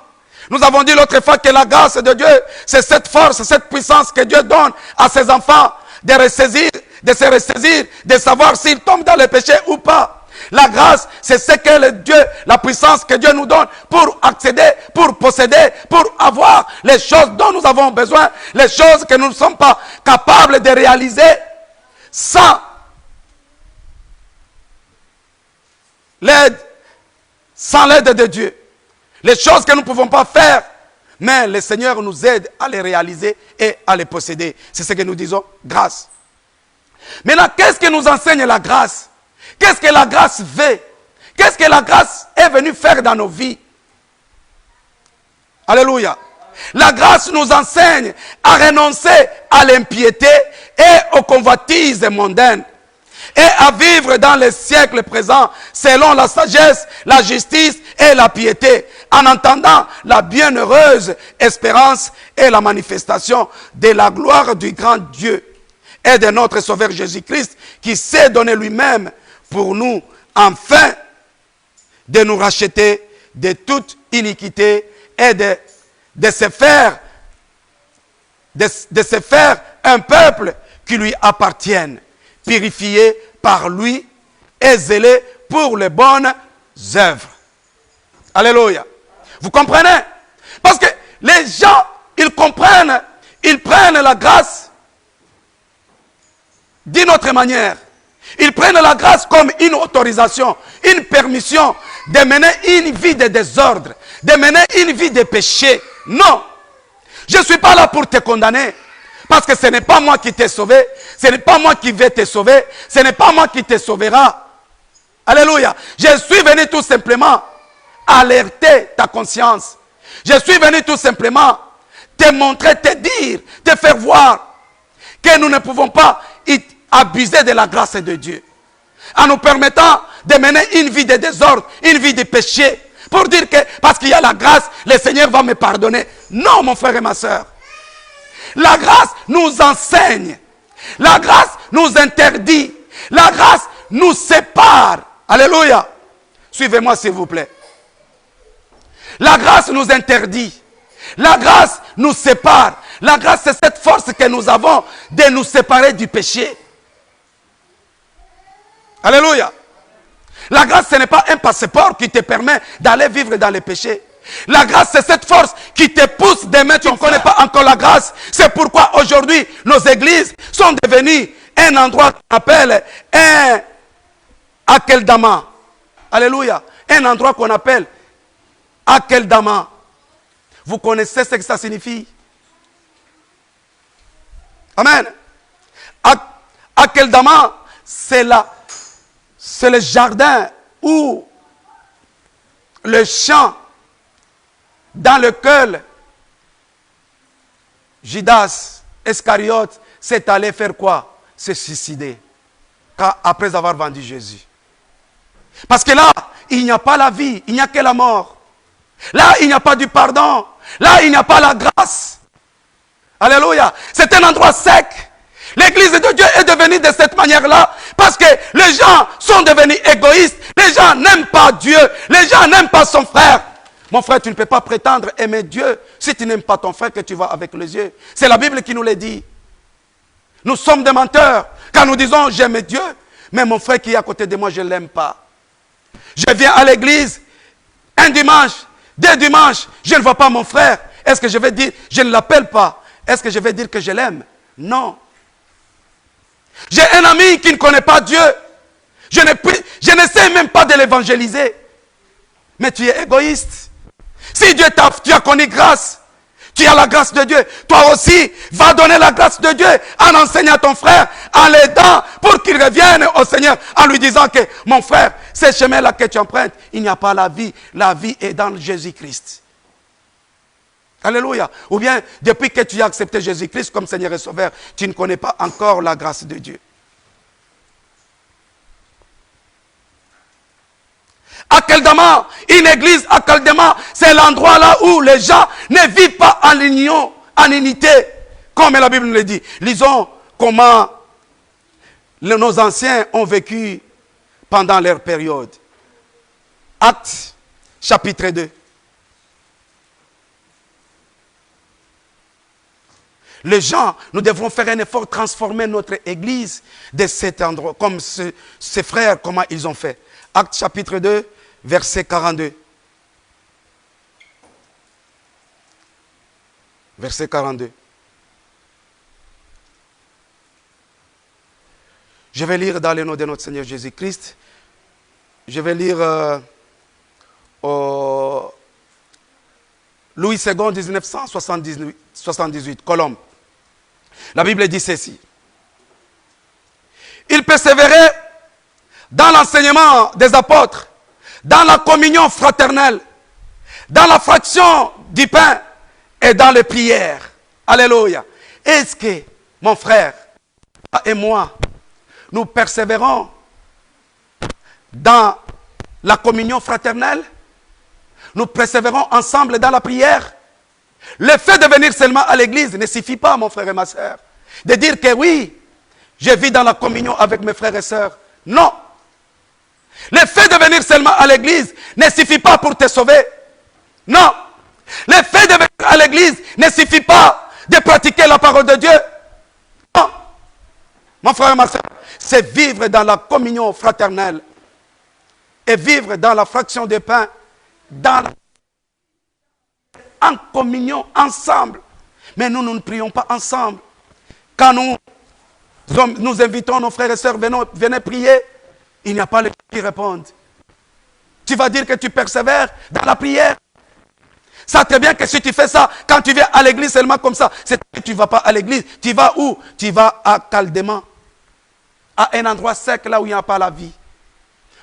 Nous avons dit l'autre fois que la grâce de Dieu, c'est cette force, cette puissance que Dieu donne à ses enfants de se ressaisir, de savoir s'ils tombent dans le péché ou pas. La grâce, c'est ce que Dieu, la puissance que Dieu nous donne pour accéder, pour posséder, pour avoir les choses dont nous avons besoin, les choses que nous ne sommes pas capables de réaliser sans l'aide de Dieu. Les choses que nous ne pouvons pas faire, mais le Seigneur nous aide à les réaliser et à les posséder. C'est ce que nous disons, grâce. Maintenant, qu'est-ce que nous enseigne la grâce? Qu'est-ce que la grâce fait? Qu'est-ce que la grâce est venue faire dans nos vies? Alléluia. La grâce nous enseigne à renoncer à l'impiété et aux convoitises mondaines et à vivre dans les siècles présents selon la sagesse, la justice et la piété, en entendant la bienheureuse espérance et la manifestation de la gloire du grand Dieu et de notre Sauveur Jésus-Christ, qui s'est donné lui-même pour nous, afin de nous racheter de toute iniquité et de se faire un peuple qui lui appartienne, purifié par lui et zélé pour les bonnes œuvres. Alléluia. Vous comprenez? Parce que les gens, ils comprennent, ils prennent la grâce d'une autre manière. Ils prennent la grâce comme une autorisation, une permission de mener une vie de désordre, de mener une vie de péché. Non. Je ne suis pas là pour te condamner. Parce que ce n'est pas moi qui t'ai sauvé. Ce n'est pas moi qui vais te sauver. Ce n'est pas moi qui te sauvera. Alléluia. Je suis venu tout simplement alerter ta conscience. Je suis venu tout simplement te montrer, te dire, te faire voir que nous ne pouvons pas abuser de la grâce de Dieu. En nous permettant de mener une vie de désordre, une vie de péché. Pour dire que parce qu'il y a la grâce, le Seigneur va me pardonner. Non, mon frère et ma soeur. La grâce nous enseigne. La grâce nous interdit. La grâce nous sépare. Alléluia. Suivez-moi s'il vous plaît. La grâce nous interdit. La grâce nous sépare. La grâce, c'est cette force que nous avons de nous séparer du péché. Alléluia. La grâce, ce n'est pas un passeport qui te permet d'aller vivre dans les péchés. La grâce, c'est cette force qui te pousse demain. Tu ne connais pas encore la grâce. C'est pourquoi aujourd'hui, nos églises sont devenues un endroit qu'on appelle un Akeldama. Alléluia. Un endroit qu'on appelle Akeldama. Vous connaissez ce que ça signifie? Amen. Akeldama, c'est le jardin ou le champ dans lequel Judas Iscariote s'est allé faire quoi? Se suicider. Après avoir vendu Jésus. Parce que là, il n'y a pas la vie, il n'y a que la mort. Là, il n'y a pas du pardon. Là, il n'y a pas la grâce. Alléluia. C'est un endroit sec. L'église de Dieu est devenue de cette manière-là parce que les gens sont devenus égoïstes. Les gens n'aiment pas Dieu. Les gens n'aiment pas son frère. Mon frère, tu ne peux pas prétendre aimer Dieu si tu n'aimes pas ton frère que tu vas avec les yeux. C'est la Bible qui nous le dit. Nous sommes des menteurs quand nous disons j'aime Dieu, mais mon frère qui est à côté de moi, je ne l'aime pas. Je viens à l'église un dimanche, 2 dimanches, je ne vois pas mon frère. Est-ce que je vais dire, je ne l'appelle pas? Est-ce que je vais dire que je l'aime? Non. J'ai un ami qui ne connaît pas Dieu. Je n'essaie même pas de l'évangéliser. Mais tu es égoïste. Si Dieu tu as connu grâce, tu as la grâce de Dieu. Toi aussi, va donner la grâce de Dieu en enseignant à ton frère, en l'aidant pour qu'il revienne au Seigneur, en lui disant que mon frère, ce chemin-là que tu empruntes, il n'y a pas la vie. La vie est dans Jésus-Christ. Alléluia. Ou bien, depuis que tu as accepté Jésus-Christ comme Seigneur et Sauveur, tu ne connais pas encore la grâce de Dieu. Akaldama, une église Akaldama, c'est l'endroit là où les gens ne vivent pas en union, en unité, comme la Bible nous le dit. Lisons comment nos anciens ont vécu pendant leur période. Actes, chapitre 2. Les gens, nous devrons faire un effort, transformer notre église de cet endroit, comme ces frères, comment ils ont fait. Actes chapitre 2, verset 42. Verset 42. Je vais lire dans le nom de notre Seigneur Jésus-Christ. Je vais lire Louis II, 1978, Colombe. La Bible dit ceci. Il persévérait dans l'enseignement des apôtres, dans la communion fraternelle, dans la fraction du pain et dans les prières. Alléluia. Est-ce que, mon frère et moi, nous persévérons dans la communion fraternelle? Nous persévérons ensemble dans la prière? Le fait de venir seulement à l'église ne suffit pas, mon frère et ma soeur. De dire que oui, je vis dans la communion avec mes frères et sœurs. Non. Le fait de venir seulement à l'église ne suffit pas pour te sauver. Non. Le fait de venir à l'église ne suffit pas de pratiquer la parole de Dieu. Non. Mon frère et ma soeur, c'est vivre dans la communion fraternelle et vivre dans la fraction des pains, en communion ensemble. Mais nous ne prions pas ensemble. Quand nous invitons nos frères et sœurs, venez prier, il n'y a pas les gens qui répondent. Tu vas dire que tu persévères dans la prière. Ça très bien que si tu fais ça, quand tu viens à l'église seulement comme ça, c'est que tu ne vas pas à l'église. Tu vas où? Tu vas à Caldéman, à un endroit sec là où il n'y a pas la vie.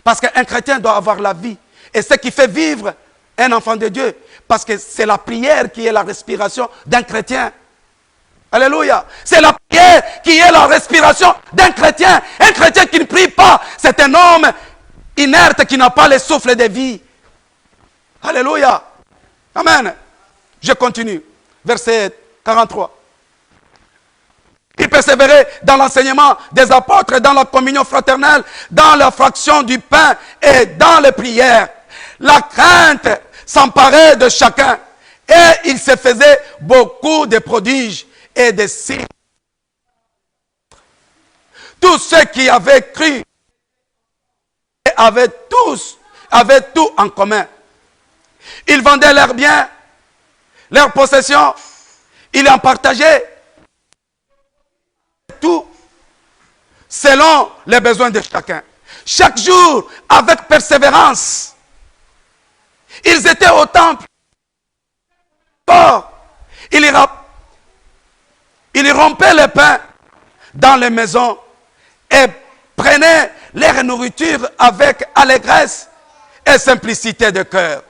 Parce qu'un chrétien doit avoir la vie. Et ce qui fait vivre un enfant de Dieu, parce que c'est la prière qui est la respiration d'un chrétien. Alléluia. C'est la prière qui est la respiration d'un chrétien. Un chrétien qui ne prie pas, c'est un homme inerte qui n'a pas le souffle de vie. Alléluia. Amen. Je continue. Verset 43. Il persévérait dans l'enseignement des apôtres, dans la communion fraternelle, dans la fraction du pain et dans les prières. La crainte s'emparait de chacun et il se faisait beaucoup de prodiges et de signes. Tous ceux qui avaient cru avaient tout en commun. Ils vendaient leurs biens, leurs possessions, ils en partageaient tout selon les besoins de chacun. Chaque jour, avec persévérance, ils étaient au temple. Ils rompaient le pain dans les maisons et prenaient leur nourriture avec allégresse et simplicité de cœur.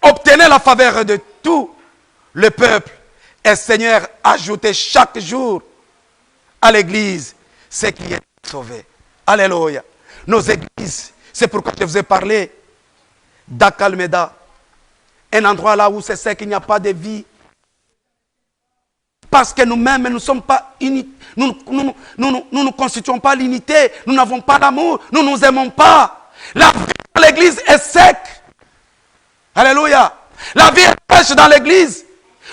Obtenaient la faveur de tout le peuple et Seigneur ajoutait chaque jour à l'église ce qui est sauvé. Alléluia. Nos églises, c'est pourquoi je vous ai parlé d'Akalmeda, un endroit là où c'est sec, qu'il n'y a pas de vie. Parce que nous-mêmes, nous ne sommes pas unis, nous ne constituons pas l'unité, nous n'avons pas d'amour, nous ne nous aimons pas. La vie dans l'église est sec. Alléluia. La vie est fraîche dans l'église.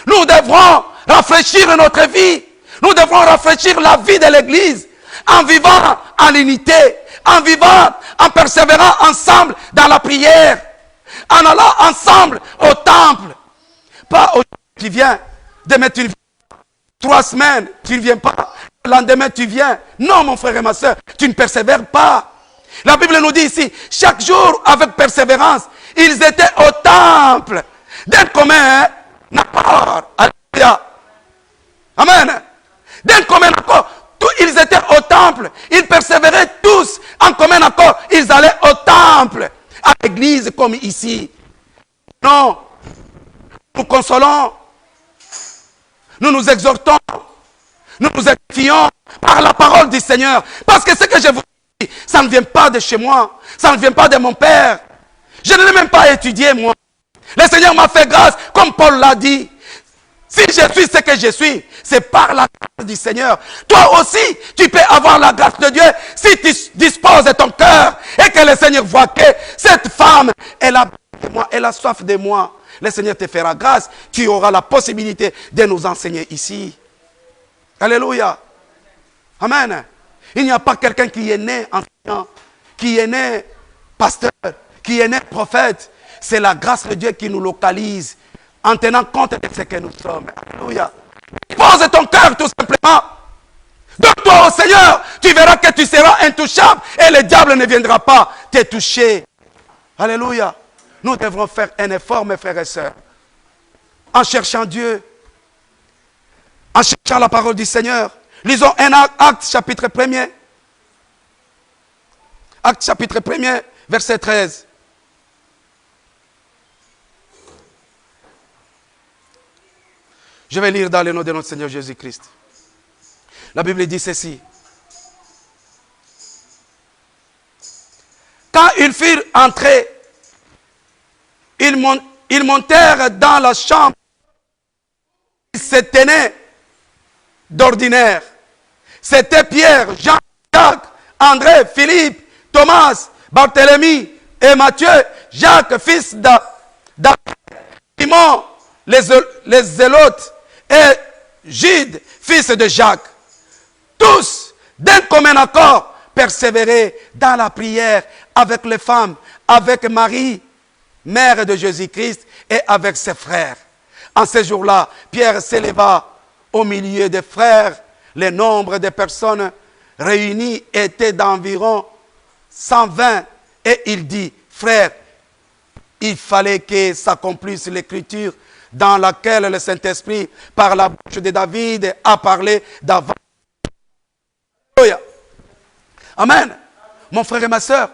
Nous devrons rafraîchir notre vie. Nous devrons rafraîchir la vie de l'église en vivant en l'unité, en vivant, en persévérant ensemble dans la prière, en allant ensemble au temple. Pas au tu viens, demain tu viens, 3 semaines, tu ne viens pas, le lendemain tu viens. Non, mon frère et ma soeur, tu ne persévères pas. La Bible nous dit ici, chaque jour avec persévérance, ils étaient au temple. d'un commun accord. Alléluia. Amen. D'un commun accord. Ils étaient au temple. Ils persévéraient tous en commun accord. Ils allaient au temple, à l'église comme ici. Non. Nous consolons. Nous nous exhortons. Nous nous édifions par la parole du Seigneur. Parce que ce que je vous dis, ça ne vient pas de chez moi. Ça ne vient pas de mon Père. Je ne l'ai même pas étudié, moi. Le Seigneur m'a fait grâce, comme Paul l'a dit. Si je suis ce que je suis, c'est par la grâce du Seigneur. Toi aussi, tu peux avoir la grâce de Dieu si tu disposes de ton cœur et que le Seigneur voit que cette femme, elle a soif de moi. Le Seigneur te fera grâce. Tu auras la possibilité de nous enseigner ici. Alléluia. Amen. Il n'y a pas quelqu'un qui est né enseignant, qui est né pasteur, qui est né prophète. C'est la grâce de Dieu qui nous localise en tenant compte de ce que nous sommes. Alléluia. Pose ton cœur tout simplement. Donne-toi au Seigneur. Tu verras que tu seras intouchable et le diable ne viendra pas te toucher. Alléluia. Nous devrons faire un effort, mes frères et sœurs, en cherchant Dieu, en cherchant la parole du Seigneur. Lisons un acte chapitre 1er. Acte chapitre 1er, verset 13. Je vais lire dans le nom de notre Seigneur Jésus-Christ. La Bible dit ceci. Quand ils furent entrés, ils montèrent dans la chambre. Ils se tenaient d'ordinaire. C'était Pierre, Jean, Jacques, André, Philippe, Thomas, Barthélemy et Matthieu, Jacques, fils d'Alphae, Simon, les Zélotes, et Jude, fils de Jacques. Tous, d'un commun accord, persévéraient dans la prière avec les femmes, avec Marie, mère de Jésus-Christ, et avec ses frères. En ce jour-là, Pierre s'éleva au milieu des frères. Le nombre de personnes réunies était d'environ 120. Et il dit, frères, il fallait que s'accomplisse l'écriture dans laquelle le Saint-Esprit, par la bouche de David, a parlé d'avant. Amen. Mon frère et ma soeur,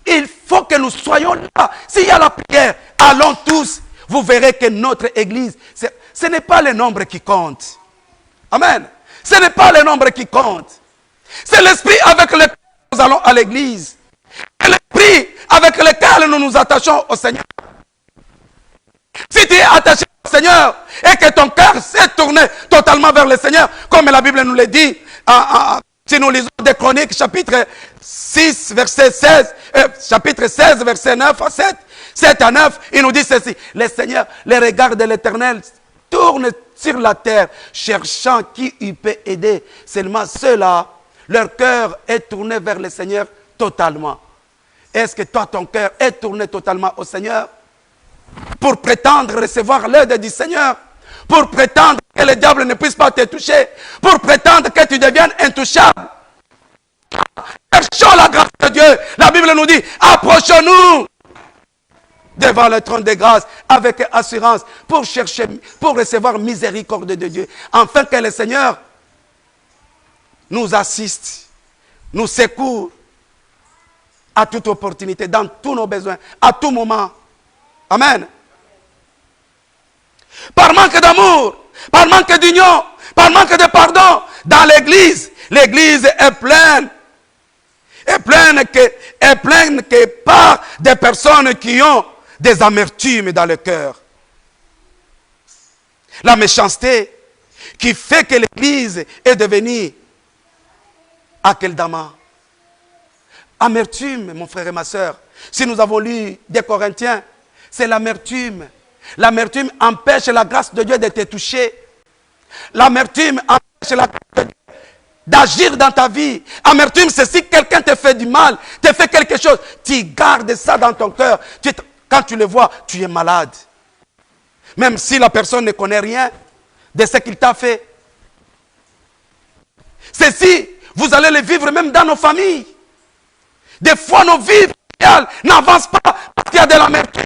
il faut que nous soyons là. S'il y a la prière, allons tous. Vous verrez que notre église, ce n'est pas le nombre qui compte. Amen. Ce n'est pas le nombre qui compte. C'est l'esprit avec lequel nous allons à l'église. C'est l'esprit avec lequel nous nous attachons au Seigneur. Si tu es attaché au Seigneur et que ton cœur s'est tourné totalement vers le Seigneur, comme la Bible nous le dit, si nous lisons des Chroniques, chapitre 6, verset 16, chapitre 16, verset 9 à 7 à 9, il nous dit ceci. Le Seigneur, les regards de l'Éternel tournent sur la terre, cherchant qui il peut aider. Seulement ceux-là, leur cœur est tourné vers le Seigneur totalement. Est-ce que toi, ton cœur est tourné totalement au Seigneur? Pour prétendre recevoir l'aide du Seigneur, pour prétendre que le diable ne puisse pas te toucher, pour prétendre que tu deviennes intouchable. Cherchons la grâce de Dieu. La Bible nous dit, approchons-nous devant le trône de grâce avec assurance pour chercher, pour recevoir miséricorde de Dieu, afin que le Seigneur nous assiste, nous secoue à toute opportunité, dans tous nos besoins, à tout moment. Amen. Par manque d'amour, par manque d'union, par manque de pardon, dans l'église, l'église est pleine que par des personnes qui ont des amertumes dans le cœur. La méchanceté qui fait que l'église est devenue Akeldama. Amertume, mon frère et ma soeur. Si nous avons lu des Corinthiens, c'est l'amertume. L'amertume empêche la grâce de Dieu de te toucher. L'amertume empêche la grâce de Dieu d'agir dans ta vie. Amertume, c'est si quelqu'un te fait du mal, te fait quelque chose, tu gardes ça dans ton cœur. Quand tu le vois, tu es malade. Même si la personne ne connaît rien de ce qu'il t'a fait. Ceci, vous allez le vivre même dans nos familles. Des fois, nos vies n'avancent pas parce qu'il y a de l'amertume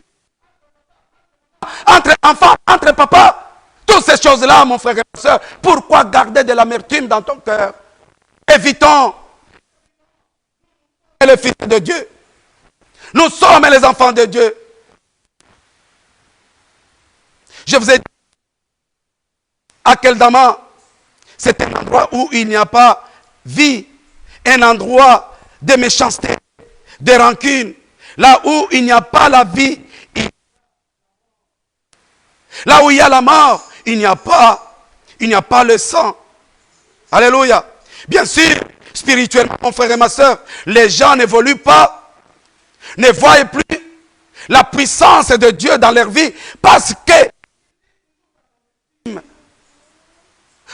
entre enfant entre papa. Toutes ces choses-là, mon frère et ma soeur, pourquoi garder de l'amertume dans ton cœur? Évitons le Fils de Dieu. Nous sommes les enfants de Dieu. Je vous ai dit, Akeldama, c'est un endroit où il n'y a pas vie, un endroit de méchanceté, de rancune, là où il n'y a pas la vie, là où il y a la mort, il n'y a pas le sang. Alléluia. Bien sûr, spirituellement, mon frère et ma soeur, les gens n'évoluent pas, ne voient plus la puissance de Dieu dans leur vie, parce que,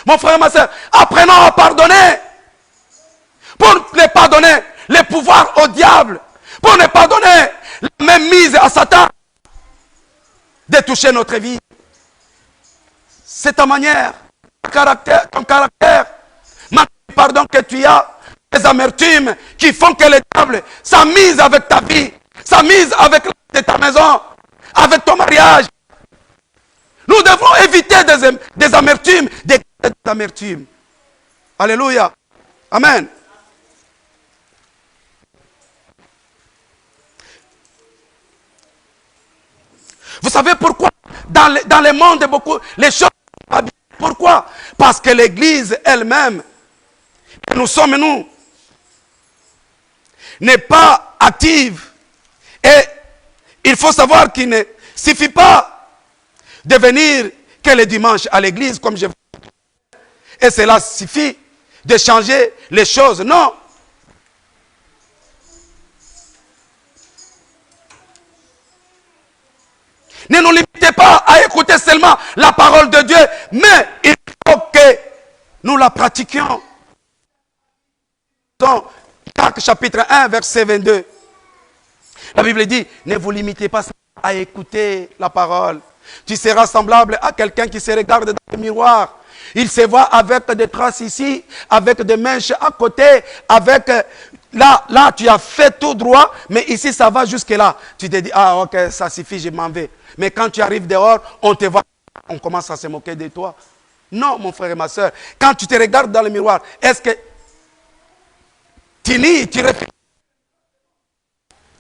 mon frère et ma soeur, apprenons à pardonner, pour ne pas donner le pouvoir au diable, pour ne pas donner la même mise à Satan de toucher notre vie. C'est ta manière, ton caractère, pardon que tu as, les amertumes qui font que le diable s'amise avec ta vie, s'amise avec ta maison, avec ton mariage. Nous devons éviter des amertumes, des amertumes. Alléluia. Amen. Vous savez pourquoi dans le monde, beaucoup, les choses ne sont pas bien. Pourquoi? Parce que l'Église elle-même, nous sommes nous, n'est pas active. Et il faut savoir qu'il ne suffit pas de venir que le dimanche à l'église, comme je vous dis, et cela suffit de changer les choses. Non. Ne nous limitez pas à écouter seulement la parole de Dieu, mais il faut que nous la pratiquions. Dans Jacques chapitre 1, verset 22, la Bible dit, ne vous limitez pas à écouter la parole. Tu seras semblable à quelqu'un qui se regarde dans le miroir. Il se voit avec des traces ici, avec des mèches à côté, avec... Là, tu as fait tout droit, mais ici, ça va jusque là. Tu te dis, ah, ok, ça suffit, je m'en vais. Mais quand tu arrives dehors, on te voit, on commence à se moquer de toi. Non, mon frère et ma soeur, quand tu te regardes dans le miroir, est-ce que tu lis, tu réfléchis,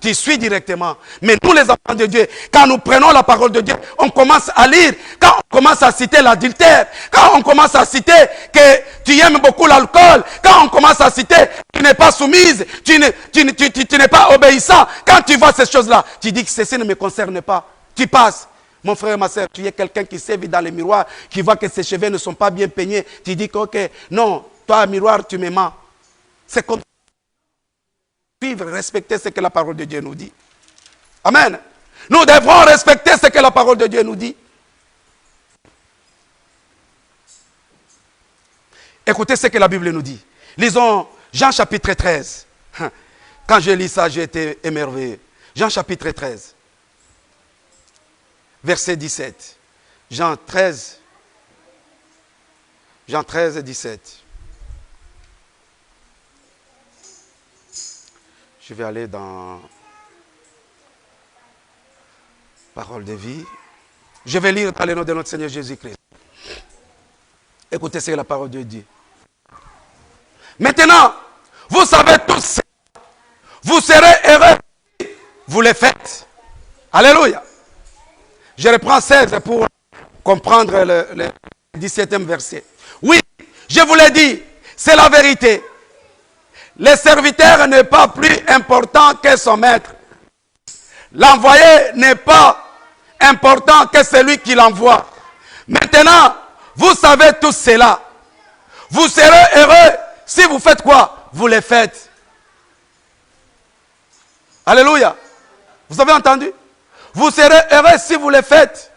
tu suis directement. Mais nous, les enfants de Dieu, quand nous prenons la parole de Dieu, on commence à lire. Quand on commence à citer l'adultère, quand on commence à citer que tu aimes beaucoup l'alcool, quand on commence à citer que tu n'es pas soumise, tu n'es pas obéissant, quand tu vois ces choses-là, tu dis que ceci ne me concerne pas. Tu passes. Mon frère et ma soeur, tu es quelqu'un qui s'évite dans les miroirs, qui voit que ses cheveux ne sont pas bien peignés. Tu dis que, ok, non, toi, miroir, tu me mens. C'est comme vivre, respecter ce que la parole de Dieu nous dit. Amen. Nous devrons respecter ce que la parole de Dieu nous dit. Écoutez ce que la Bible nous dit. Lisons Jean chapitre 13. Quand je lis ça, j'ai été émerveillé. Jean chapitre 13. Verset 17. Jean 13, 17. Je vais aller dans Parole de vie. Je vais lire dans le nom de notre Seigneur Jésus-Christ. Écoutez ce que la parole de Dieu dit. Maintenant, vous savez tous, vous serez heureux si vous les faites. Alléluia. Je reprends 16 pour comprendre le 17e verset. Oui, je vous l'ai dit, c'est la vérité. Le serviteur n'est pas plus important que son maître. L'envoyé n'est pas important que celui qui l'envoie. Maintenant, vous savez tout cela. Vous serez heureux si vous faites quoi? Vous les faites. Alléluia. Vous avez entendu? Vous serez heureux si vous les faites.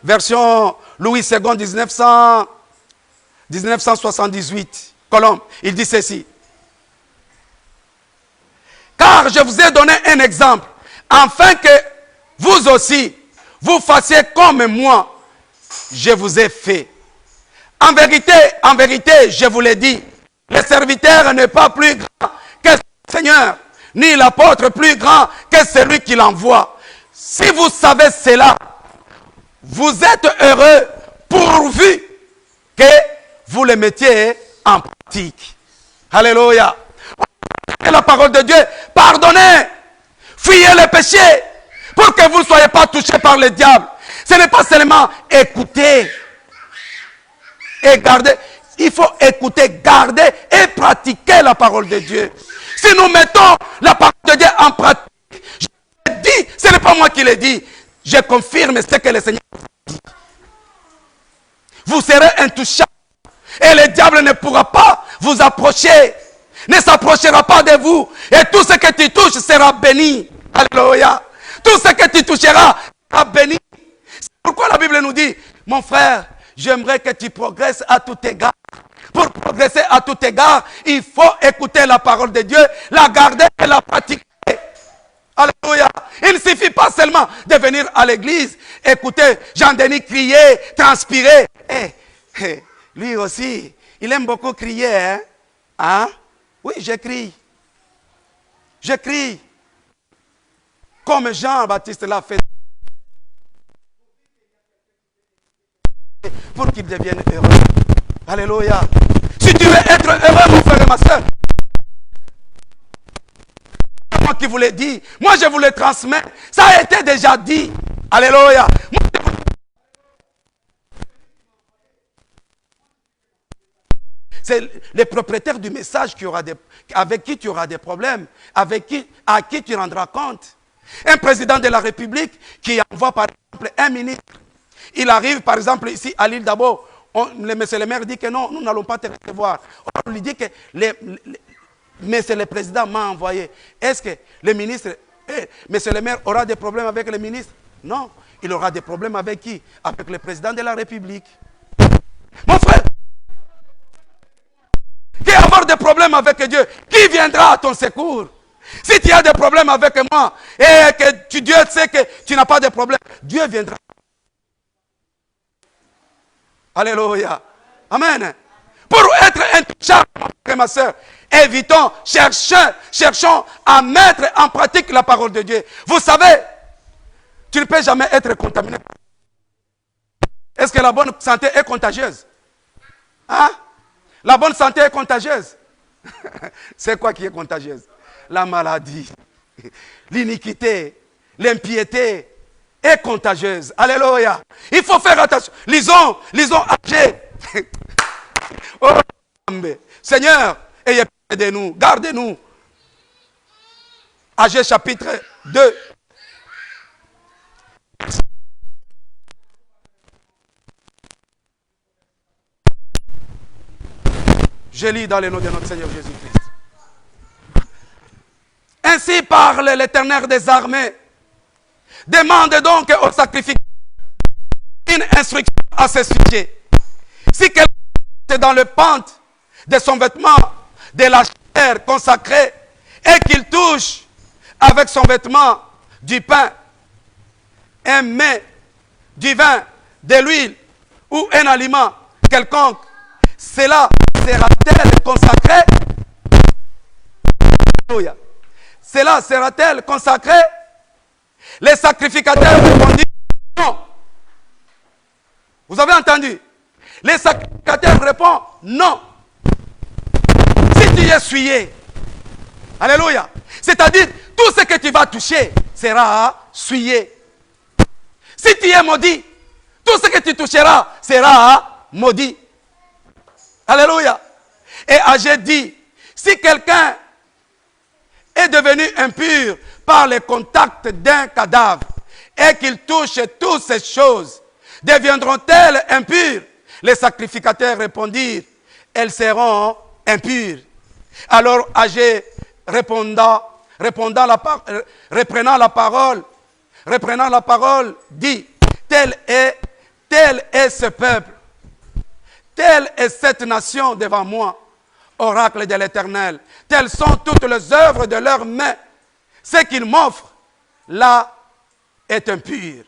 Version Louis II 1978, Colombe, il dit ceci. Car je vous ai donné un exemple, afin que vous aussi, vous fassiez comme moi, je vous ai fait. En vérité, je vous l'ai dit, le serviteur n'est pas plus grand que le Seigneur. ni l'apôtre plus grand que celui qui l'envoie. Si vous savez cela, vous êtes heureux pourvu que vous le mettiez en pratique. Alléluia. La parole de Dieu, pardonnez, fuyez les péchés pour que vous ne soyez pas touchés par le diable. Ce n'est pas seulement écouter et garder. Il faut écouter, garder et pratiquer la parole de Dieu. Si nous mettons la parole de Dieu en pratique, je l'ai dit, ce n'est pas moi qui l'ai dit, je confirme ce que le Seigneur a dit. Vous serez intouchables et le diable ne pourra pas vous approcher, ne s'approchera pas de vous, et tout ce que tu touches sera béni. Alléluia. Tout ce que tu toucheras sera béni. C'est pourquoi la Bible nous dit, mon frère, j'aimerais que tu progresses à tout égard. Pour progresser à tout égard, il faut écouter la parole de Dieu, la garder et la pratiquer. Alléluia. Il ne suffit pas seulement de venir à l'église, écouter Jean-Denis crier, transpirer. Lui aussi, il aime beaucoup crier. Hein? Oui, je crie. Je crie. Comme Jean-Baptiste l'a fait. Pour qu'il devienne heureux. Alléluia. Si tu veux être heureux, mon frère et ma soeur, c'est moi qui vous l'ai dit. Moi, je vous le transmets. Ça a été déjà dit. Alléluia. C'est les propriétaires du message avec qui tu auras des problèmes, à qui tu rendras compte. Un président de la République qui envoie par exemple un ministre. Il arrive par exemple ici à l'île d'Abo. Monsieur le maire dit que non, nous n'allons pas te recevoir. On lui dit que monsieur le président m'a envoyé. Est-ce que le ministre, monsieur le maire aura des problèmes avec le ministre? Non, il aura des problèmes avec qui? Avec le président de la République. Mon frère, qui a avoir des problèmes avec Dieu, qui viendra à ton secours? Si tu as des problèmes avec moi et que Dieu sait que tu n'as pas de problème, Dieu viendra. Alléluia. Amen. Pour être intouchable, mon frère et ma soeur, évitons, cherchons à mettre en pratique la parole de Dieu. Vous savez, tu ne peux jamais être contaminé. Est-ce que la bonne santé est contagieuse? Hein? La bonne santé est contagieuse. C'est quoi qui est contagieuse? La maladie, l'iniquité, l'impiété est contagieuse. Alléluia. Il faut faire attention. Lisons Agé. Oh, Seigneur, ayez pitié de nous, gardez-nous. Agé chapitre 2. Je lis dans le nom de notre Seigneur Jésus-Christ. Ainsi parle l'Éternel des armées. Demande donc au sacrificateur une instruction à ce sujet. Si quelqu'un est dans le pente de son vêtement de la chair consacrée et qu'il touche avec son vêtement du pain, un mets, du vin, de l'huile ou un aliment quelconque, cela sera-t-elle consacré? Cela sera-t-elle consacré? Les sacrificateurs répondirent non. Vous avez entendu? Les sacrificateurs répondent non. Si tu es souillé, alléluia, c'est-à-dire tout ce que tu vas toucher sera souillé. Si tu es maudit, tout ce que tu toucheras sera maudit. Alléluia. Et Agé dit, si quelqu'un est devenu impur par le contact d'un cadavre et qu'il touche toutes ces choses, deviendront-elles impures? Les sacrificateurs répondirent, elles seront impures. Alors Agé reprenant la parole, dit, tel est ce peuple, telle est cette nation devant moi, oracle de l'Éternel. Telles sont toutes les œuvres de leurs mains. Ce qu'ils m'offrent, là, est impur.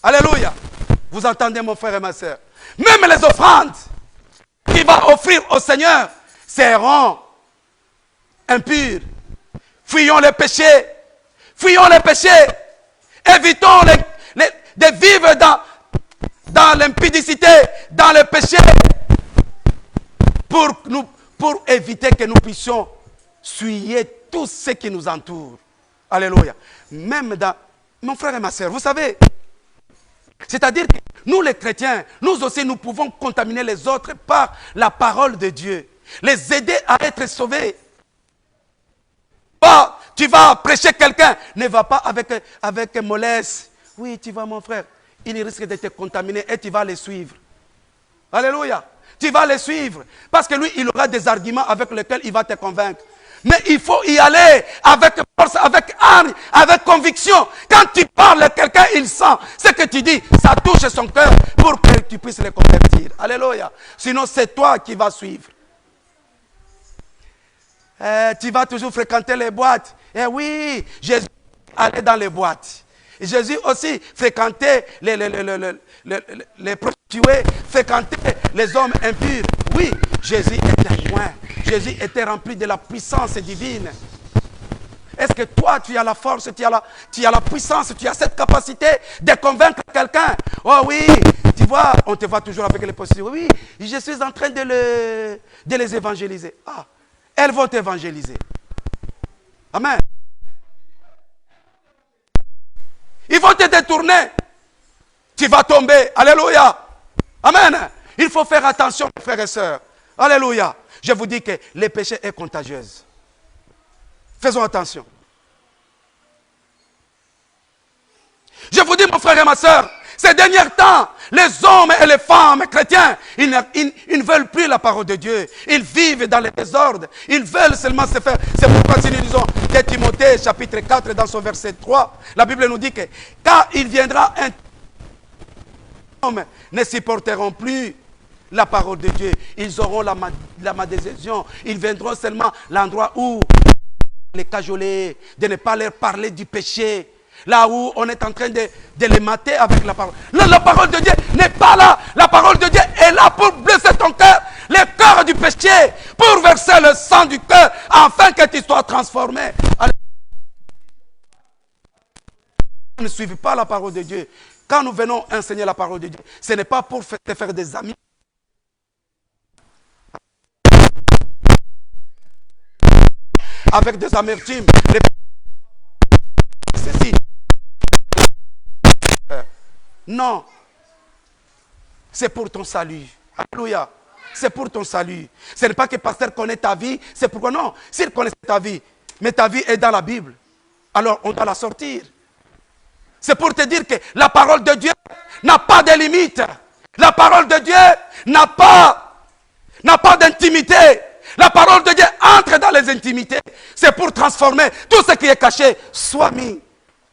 Alléluia. Vous entendez, mon frère et ma soeur? Même les offrandes qu'il va offrir au Seigneur seront impures. Fuyons les péchés. Fuyons les péchés. Évitons de vivre dans l'impudicité, dans le péché, pour éviter que nous puissions suyer tout ce qui nous entoure. Alléluia. Même dans... Mon frère et ma soeur, vous savez, c'est-à-dire que nous les chrétiens, nous aussi, nous pouvons contaminer les autres par la parole de Dieu. Les aider à être sauvés. Pas, tu vas prêcher quelqu'un, ne va pas avec mollesse. Oui, tu vas mon frère. Il risque de te contaminer et tu vas les suivre. Alléluia. Tu vas les suivre. Parce que lui, il aura des arguments avec lesquels il va te convaincre. Mais il faut y aller avec force, avec âme, avec conviction. Quand tu parles à quelqu'un, il sent ce que tu dis. Ça touche son cœur pour que tu puisses le convertir. Alléluia. Sinon, c'est toi qui vas suivre. Tu vas toujours fréquenter les boîtes. Eh oui, Jésus allait dans les boîtes. Jésus aussi fréquentait les prostituées, fréquentait les hommes impurs. Oui, Jésus était loin. Jésus était rempli de la puissance divine. Est-ce que toi, tu as la force, tu as la puissance, tu as cette capacité de convaincre quelqu'un? Oh oui, tu vois, on te voit toujours avec les prostituées. Oui, je suis en train de les évangéliser. Ah, elles vont t'évangéliser. Amen. Ils vont te détourner. Tu vas tomber. Alléluia. Amen. Il faut faire attention, frères et sœurs. Alléluia. Je vous dis que le péché est contagieux. Faisons attention. Je vous dis, mon frère et ma soeur, ces derniers temps, les hommes et les femmes chrétiens, ils ne veulent plus la parole de Dieu. Ils vivent dans le désordre. Ils veulent seulement se faire. C'est pourquoi si nous disons de Timothée, chapitre 4, dans son verset 3, la Bible nous dit que quand il viendra un homme, ne supporteront plus la parole de Dieu. Ils auront la malédiction. Ils viendront seulement l'endroit où les cajoler, de ne pas leur parler du péché. Là où on est en train de les mater avec la parole. La parole de Dieu n'est pas là. La parole de Dieu est là pour blesser ton cœur, le cœur du péché, pour verser le sang du cœur, afin que tu sois transformé. Allez. Ne suivez pas la parole de Dieu. Quand nous venons enseigner la parole de Dieu, ce n'est pas pour te faire des amis. Avec des amertumes. Ceci. Non. C'est pour ton salut. Alléluia. C'est pour ton salut. Ce n'est pas que le pasteur connaît ta vie. C'est pourquoi non. S'il connaît ta vie, mais ta vie est dans la Bible, alors on doit la sortir. C'est pour te dire que la parole de Dieu n'a pas de limite. La parole de Dieu n'a pas d'intimité. La parole de Dieu entre dans les intimités. C'est pour transformer tout ce qui est caché, soit mis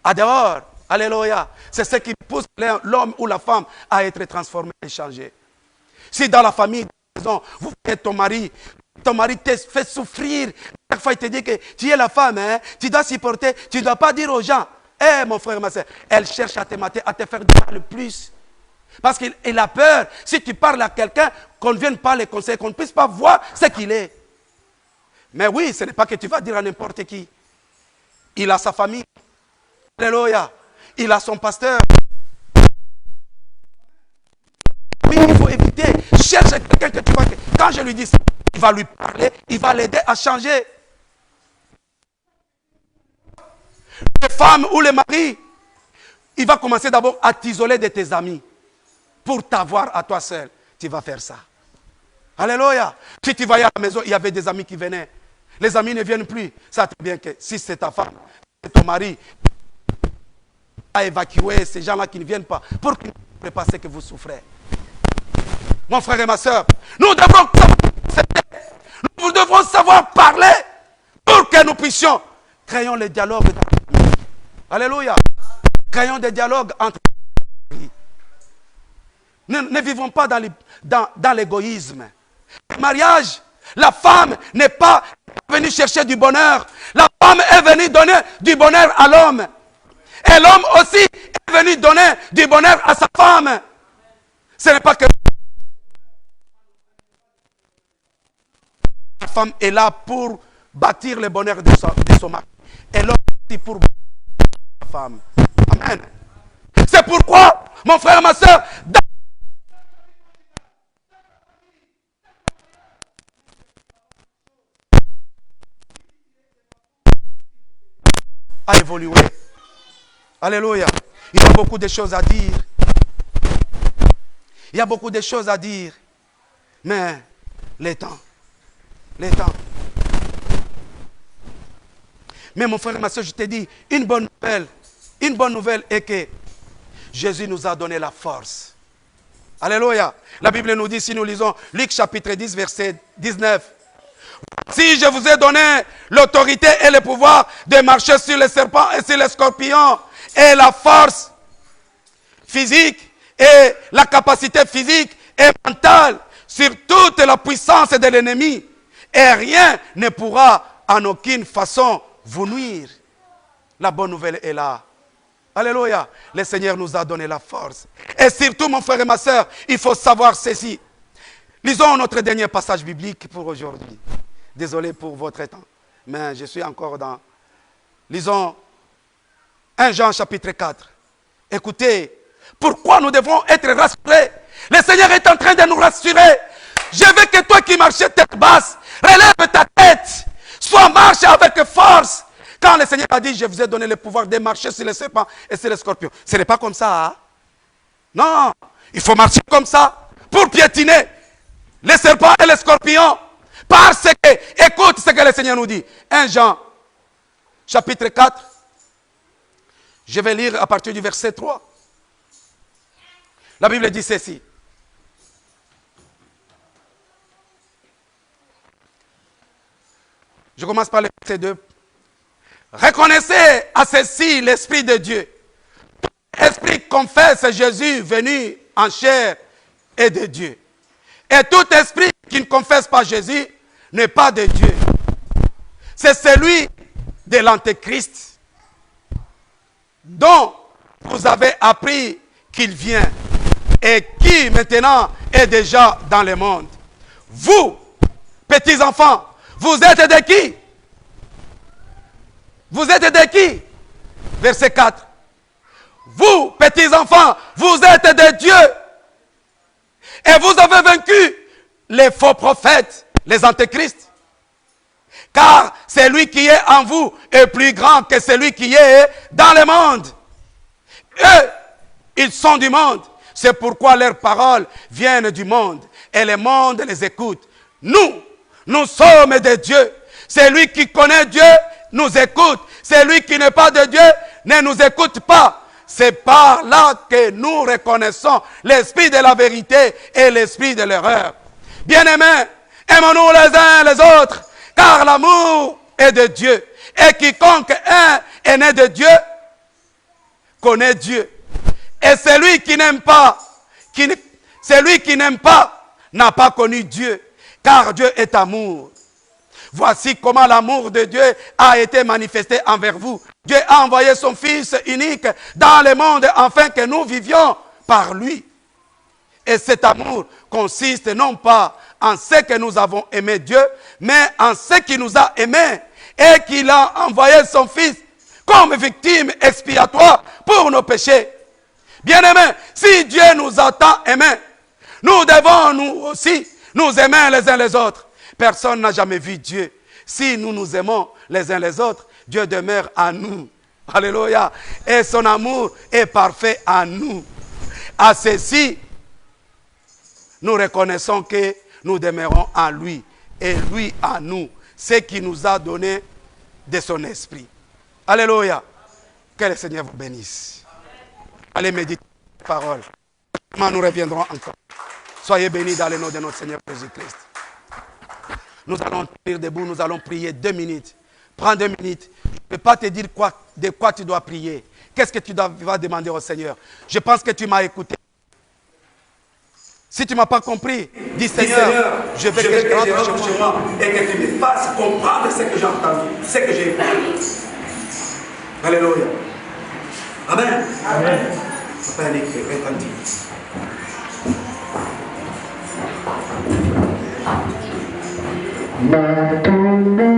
à dehors. Alléluia. C'est ce qui pousse l'homme ou la femme à être transformé et changé. Si dans la famille, vous faites ton mari te fait souffrir. Chaque fois, il te dit que tu es la femme, hein, tu dois supporter, tu ne dois pas dire aux gens. Eh mon frère, ma soeur, elle cherche à te mater, à te faire le plus. Parce qu'il a peur, si tu parles à quelqu'un, qu'on ne vienne pas les conseiller, qu'on ne puisse pas voir ce qu'il est. Mais oui, ce n'est pas que tu vas dire à n'importe qui. Il a sa famille. Alléluia. Il a son pasteur. Oui, il faut éviter. Cherche quelqu'un que tu vois. Quand je lui dis ça, il va lui parler, il va l'aider à changer. Les femmes ou les maris, il va commencer d'abord à t'isoler de tes amis. Pour t'avoir à toi seul, tu vas faire ça. Alléluia. Si tu voyais à la maison, il y avait des amis qui venaient. Les amis ne viennent plus. Ça très bien que si c'est ta femme, c'est ton mari, à évacuer ces gens-là qui ne viennent pas pour qu'ils ne fassent pas ce que vous souffrez. Mon frère et ma soeur, nous devrons savoir parler pour que nous puissions créer les dialogues. Alléluia. Créons des dialogues entre ne vivons pas dans l'égoïsme. Le mariage, la femme n'est pas venue chercher du bonheur. La femme est venue donner du bonheur à l'homme. Et l'homme aussi est venu donner du bonheur à sa femme. Ce n'est pas que la femme est là pour bâtir le bonheur de son mari. et l'homme aussi pour la femme. Amen. C'est pourquoi, mon frère et ma soeur, a évolué. Alléluia. Il y a beaucoup de choses à dire. Il y a beaucoup de choses à dire. Mais les temps. Mais mon frère et ma soeur, je te dis, une bonne nouvelle est que Jésus nous a donné la force. Alléluia. La Bible nous dit, si nous lisons Luc chapitre 10, verset 19. Si je vous ai donné l'autorité et le pouvoir de marcher sur les serpents et sur les scorpions, et la force physique et la capacité physique et mentale sur toute la puissance de l'ennemi, et rien ne pourra en aucune façon vous nuire. La bonne nouvelle est là. Alléluia. Le Seigneur nous a donné la force. Et surtout, mon frère et ma soeur, il faut savoir ceci. Lisons notre dernier passage biblique pour aujourd'hui. Désolé pour votre temps, mais je suis encore dans... Lisons 1 Jean chapitre 4. Écoutez, pourquoi nous devons être rassurés? Le Seigneur est en train de nous rassurer. Je veux que toi qui marches tête basse, relève ta tête. Sois marche avec force. Quand le Seigneur a dit, je vous ai donné le pouvoir de marcher sur les serpents et sur les scorpions. Ce n'est pas comme ça. Hein? Non, il faut marcher comme ça pour piétiner les serpents et les scorpions. Parce que, écoute ce que le Seigneur nous dit. 1 Jean, chapitre 4. Je vais lire à partir du verset 3. La Bible dit ceci. Je commence par le verset 2. Reconnaissez à ceci l'Esprit de Dieu. Esprit confesse Jésus venu en chair et de Dieu. Et tout esprit qui ne confesse pas Jésus n'est pas de Dieu. C'est celui de l'Antéchrist dont vous avez appris qu'il vient et qui maintenant est déjà dans le monde. Vous, petits enfants, vous êtes de qui? Vous êtes de qui? Verset 4. Vous, petits enfants, vous êtes de Dieu. Et vous avez vaincu les faux prophètes, les antéchrists. Car celui qui est en vous est plus grand que celui qui est dans le monde. Eux, ils sont du monde. C'est pourquoi leurs paroles viennent du monde. Et le monde les écoute. Nous sommes de Dieu. Celui qui connaît Dieu nous écoute. Celui qui n'est pas de Dieu ne nous écoute pas. C'est par là que nous reconnaissons l'esprit de la vérité et l'esprit de l'erreur. Bien-aimés, aimons-nous les uns les autres, car l'amour est de Dieu. Et quiconque est né de Dieu, connaît Dieu. Et celui qui n'aime pas, n'a pas connu Dieu, car Dieu est amour. Voici comment l'amour de Dieu a été manifesté envers vous. Dieu a envoyé son Fils unique dans le monde afin que nous vivions par lui. Et cet amour consiste non pas en ce que nous avons aimé Dieu, mais en ce qu'il nous a aimés et qu'il a envoyé son Fils comme victime expiatoire pour nos péchés. Bien-aimés, si Dieu nous a tant aimés, nous devons nous aussi nous aimer les uns les autres. Personne n'a jamais vu Dieu. Si nous nous aimons les uns les autres, Dieu demeure en nous. Alléluia. Et son amour est parfait en nous. À ceci, nous reconnaissons que nous demeurons en lui. Et lui en nous. Ce qui nous a donné de son esprit. Alléluia. Que le Seigneur vous bénisse. Allez méditer la parole. Nous reviendrons encore. Soyez bénis dans le nom de notre Seigneur Jésus-Christ. Nous allons tenir debout, nous allons prier 2 minutes. Prends 2 minutes. Je ne peux pas te dire de quoi tu dois prier. Qu'est-ce que tu vas demander au Seigneur? Je pense que tu m'as écouté. Si tu ne m'as pas compris, dis Seigneur, je veux que je rentre chez moi et que tu me fasses comprendre ce que j'ai entendu, ce que j'ai écouté. Alléluia. Amen. Amen. Papa Nick, repentis. Maintenant,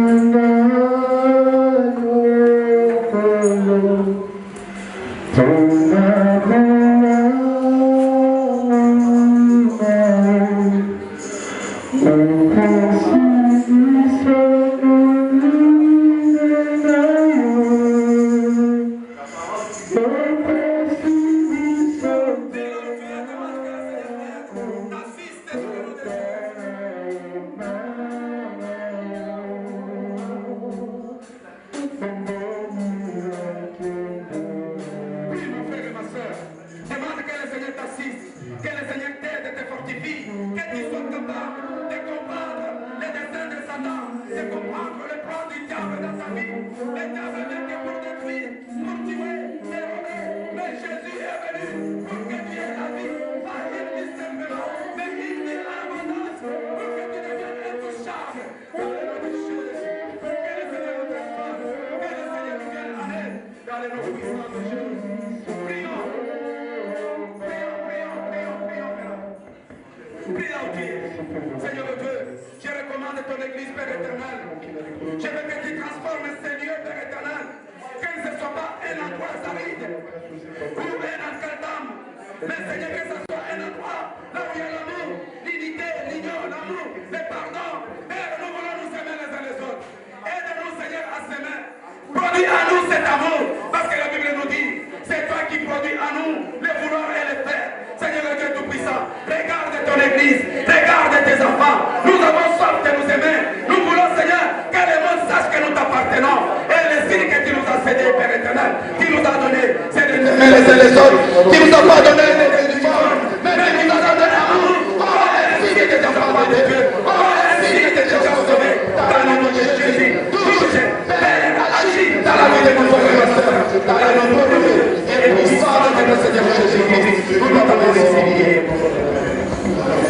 Le diable vient que pour détruire, pour tuer, dérober. Mais Jésus est venu pour que tu aies la vie. Pas une vie simplement, mais une vie en abondance. Pour que tu deviennes intouchable. Dans le nom de Jésus. Que le Seigneur nous transforme. Que le Seigneur nous vienne en aide. Dans le nom puissant de Jésus. Prions. Prions, Dieu. Seigneur Dieu, je recommande ton église, Père éternel. Je veux que tu transformes ce lieu, Père éternel. Que ce ne soit pas un endroit aride ou un encadrement. Mais Seigneur, que ce soit un endroit là où il y a l'amour, l'unité, l'union, l'amour, le pardon. Père, nous voulons nous aimer les uns les autres. Aide-nous, Seigneur, à s'aimer. Produis à nous cet amour. Parce que la Bible nous dit, c'est toi qui produis à nous le vouloir et le faire. Seigneur Dieu Tout-Puissant, regarde ton église, regarde tes enfants. Nous avons soif de nous aimer. Nous voulons, Seigneur, que le monde sache que nous t'appartenons. Et le signe que tu nous as cédé, Père éternel, qui nous a donné, c'est de t'aimer les uns les autres. Qui nous a pas donné des uniformes, mais qui nous a donné l'amour. Oh, le signe que tes enfants de Dieu. Oh, le signe que tes gens sauvés. Dans le nom de Jésus, touche, Père, agis dans la vie de nos frères et sœurs. Dans le nom de Dieu. Et puissant de notre Seigneur Jésus-Christ, nous t'avons béni.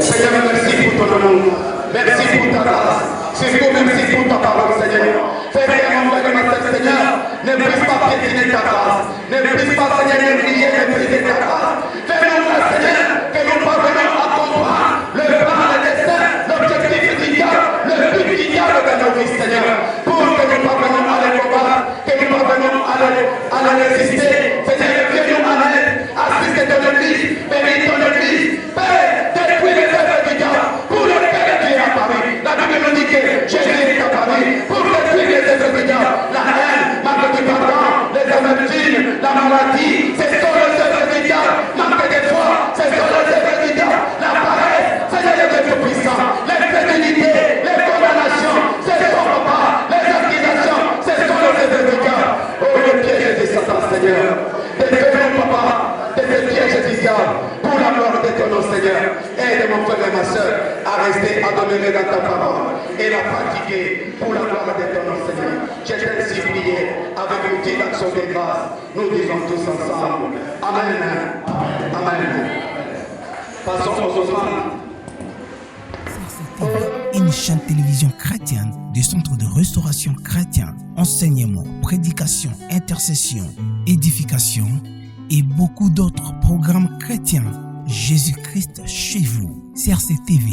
Seigneur, merci pour ton amour. Merci pour ta grâce. Surtout, merci pour ta parole, Seigneur. Fais que mon frère et ma sœur, Seigneur, ne puisse pas piétiner ta grâce. Ne puisse pas, Seigneur, négliger, mépriser ta grâce. Fais-nous, Seigneur, que nous parvenions à comprendre le plan, le dessein, l'objectif du diable, le but du diable dans nos vies, Seigneur. Pour que nous parvenions à les combattre, que nous parvenions à la résister. Seigneur, viens-nous en aide. Assiste ton église, bénis ton église. Père, détruis les œuvres du diable pour lequel tu es apparu. La Bible nous dit que Jésus est apparu pour détruire les œuvres du diable. La haine, manque de pardon, les amertumes, la maladie, ce sont les œuvres du diable. Manque de foi, ce sont les œuvres du diable. La paresse, Seigneur Dieu Tout-Puissant. L'infidélité, les condamnations, ce sont pas les accusations, ce sont les œuvres du diable. Oh, le piège de Satan, Seigneur. Défends-nous, papa, de ce piège du diable. Pour la gloire de ton nom, Seigneur. Aide mon frère et ma soeur à rester, à demeurer dans ta parole et la pratiquer pour la gloire de ton nom, Seigneur. Je t'ai ainsi prié avec une petite action de grâce. Nous disons tous ensemble. Amen. Amen. Passons aux offrandes. Une chaîne télévision chrétienne du Centre de Restauration Chrétienne, enseignement, prédication, intercession, édification et beaucoup d'autres programmes chrétiens. Jésus-Christ chez vous. CRC TV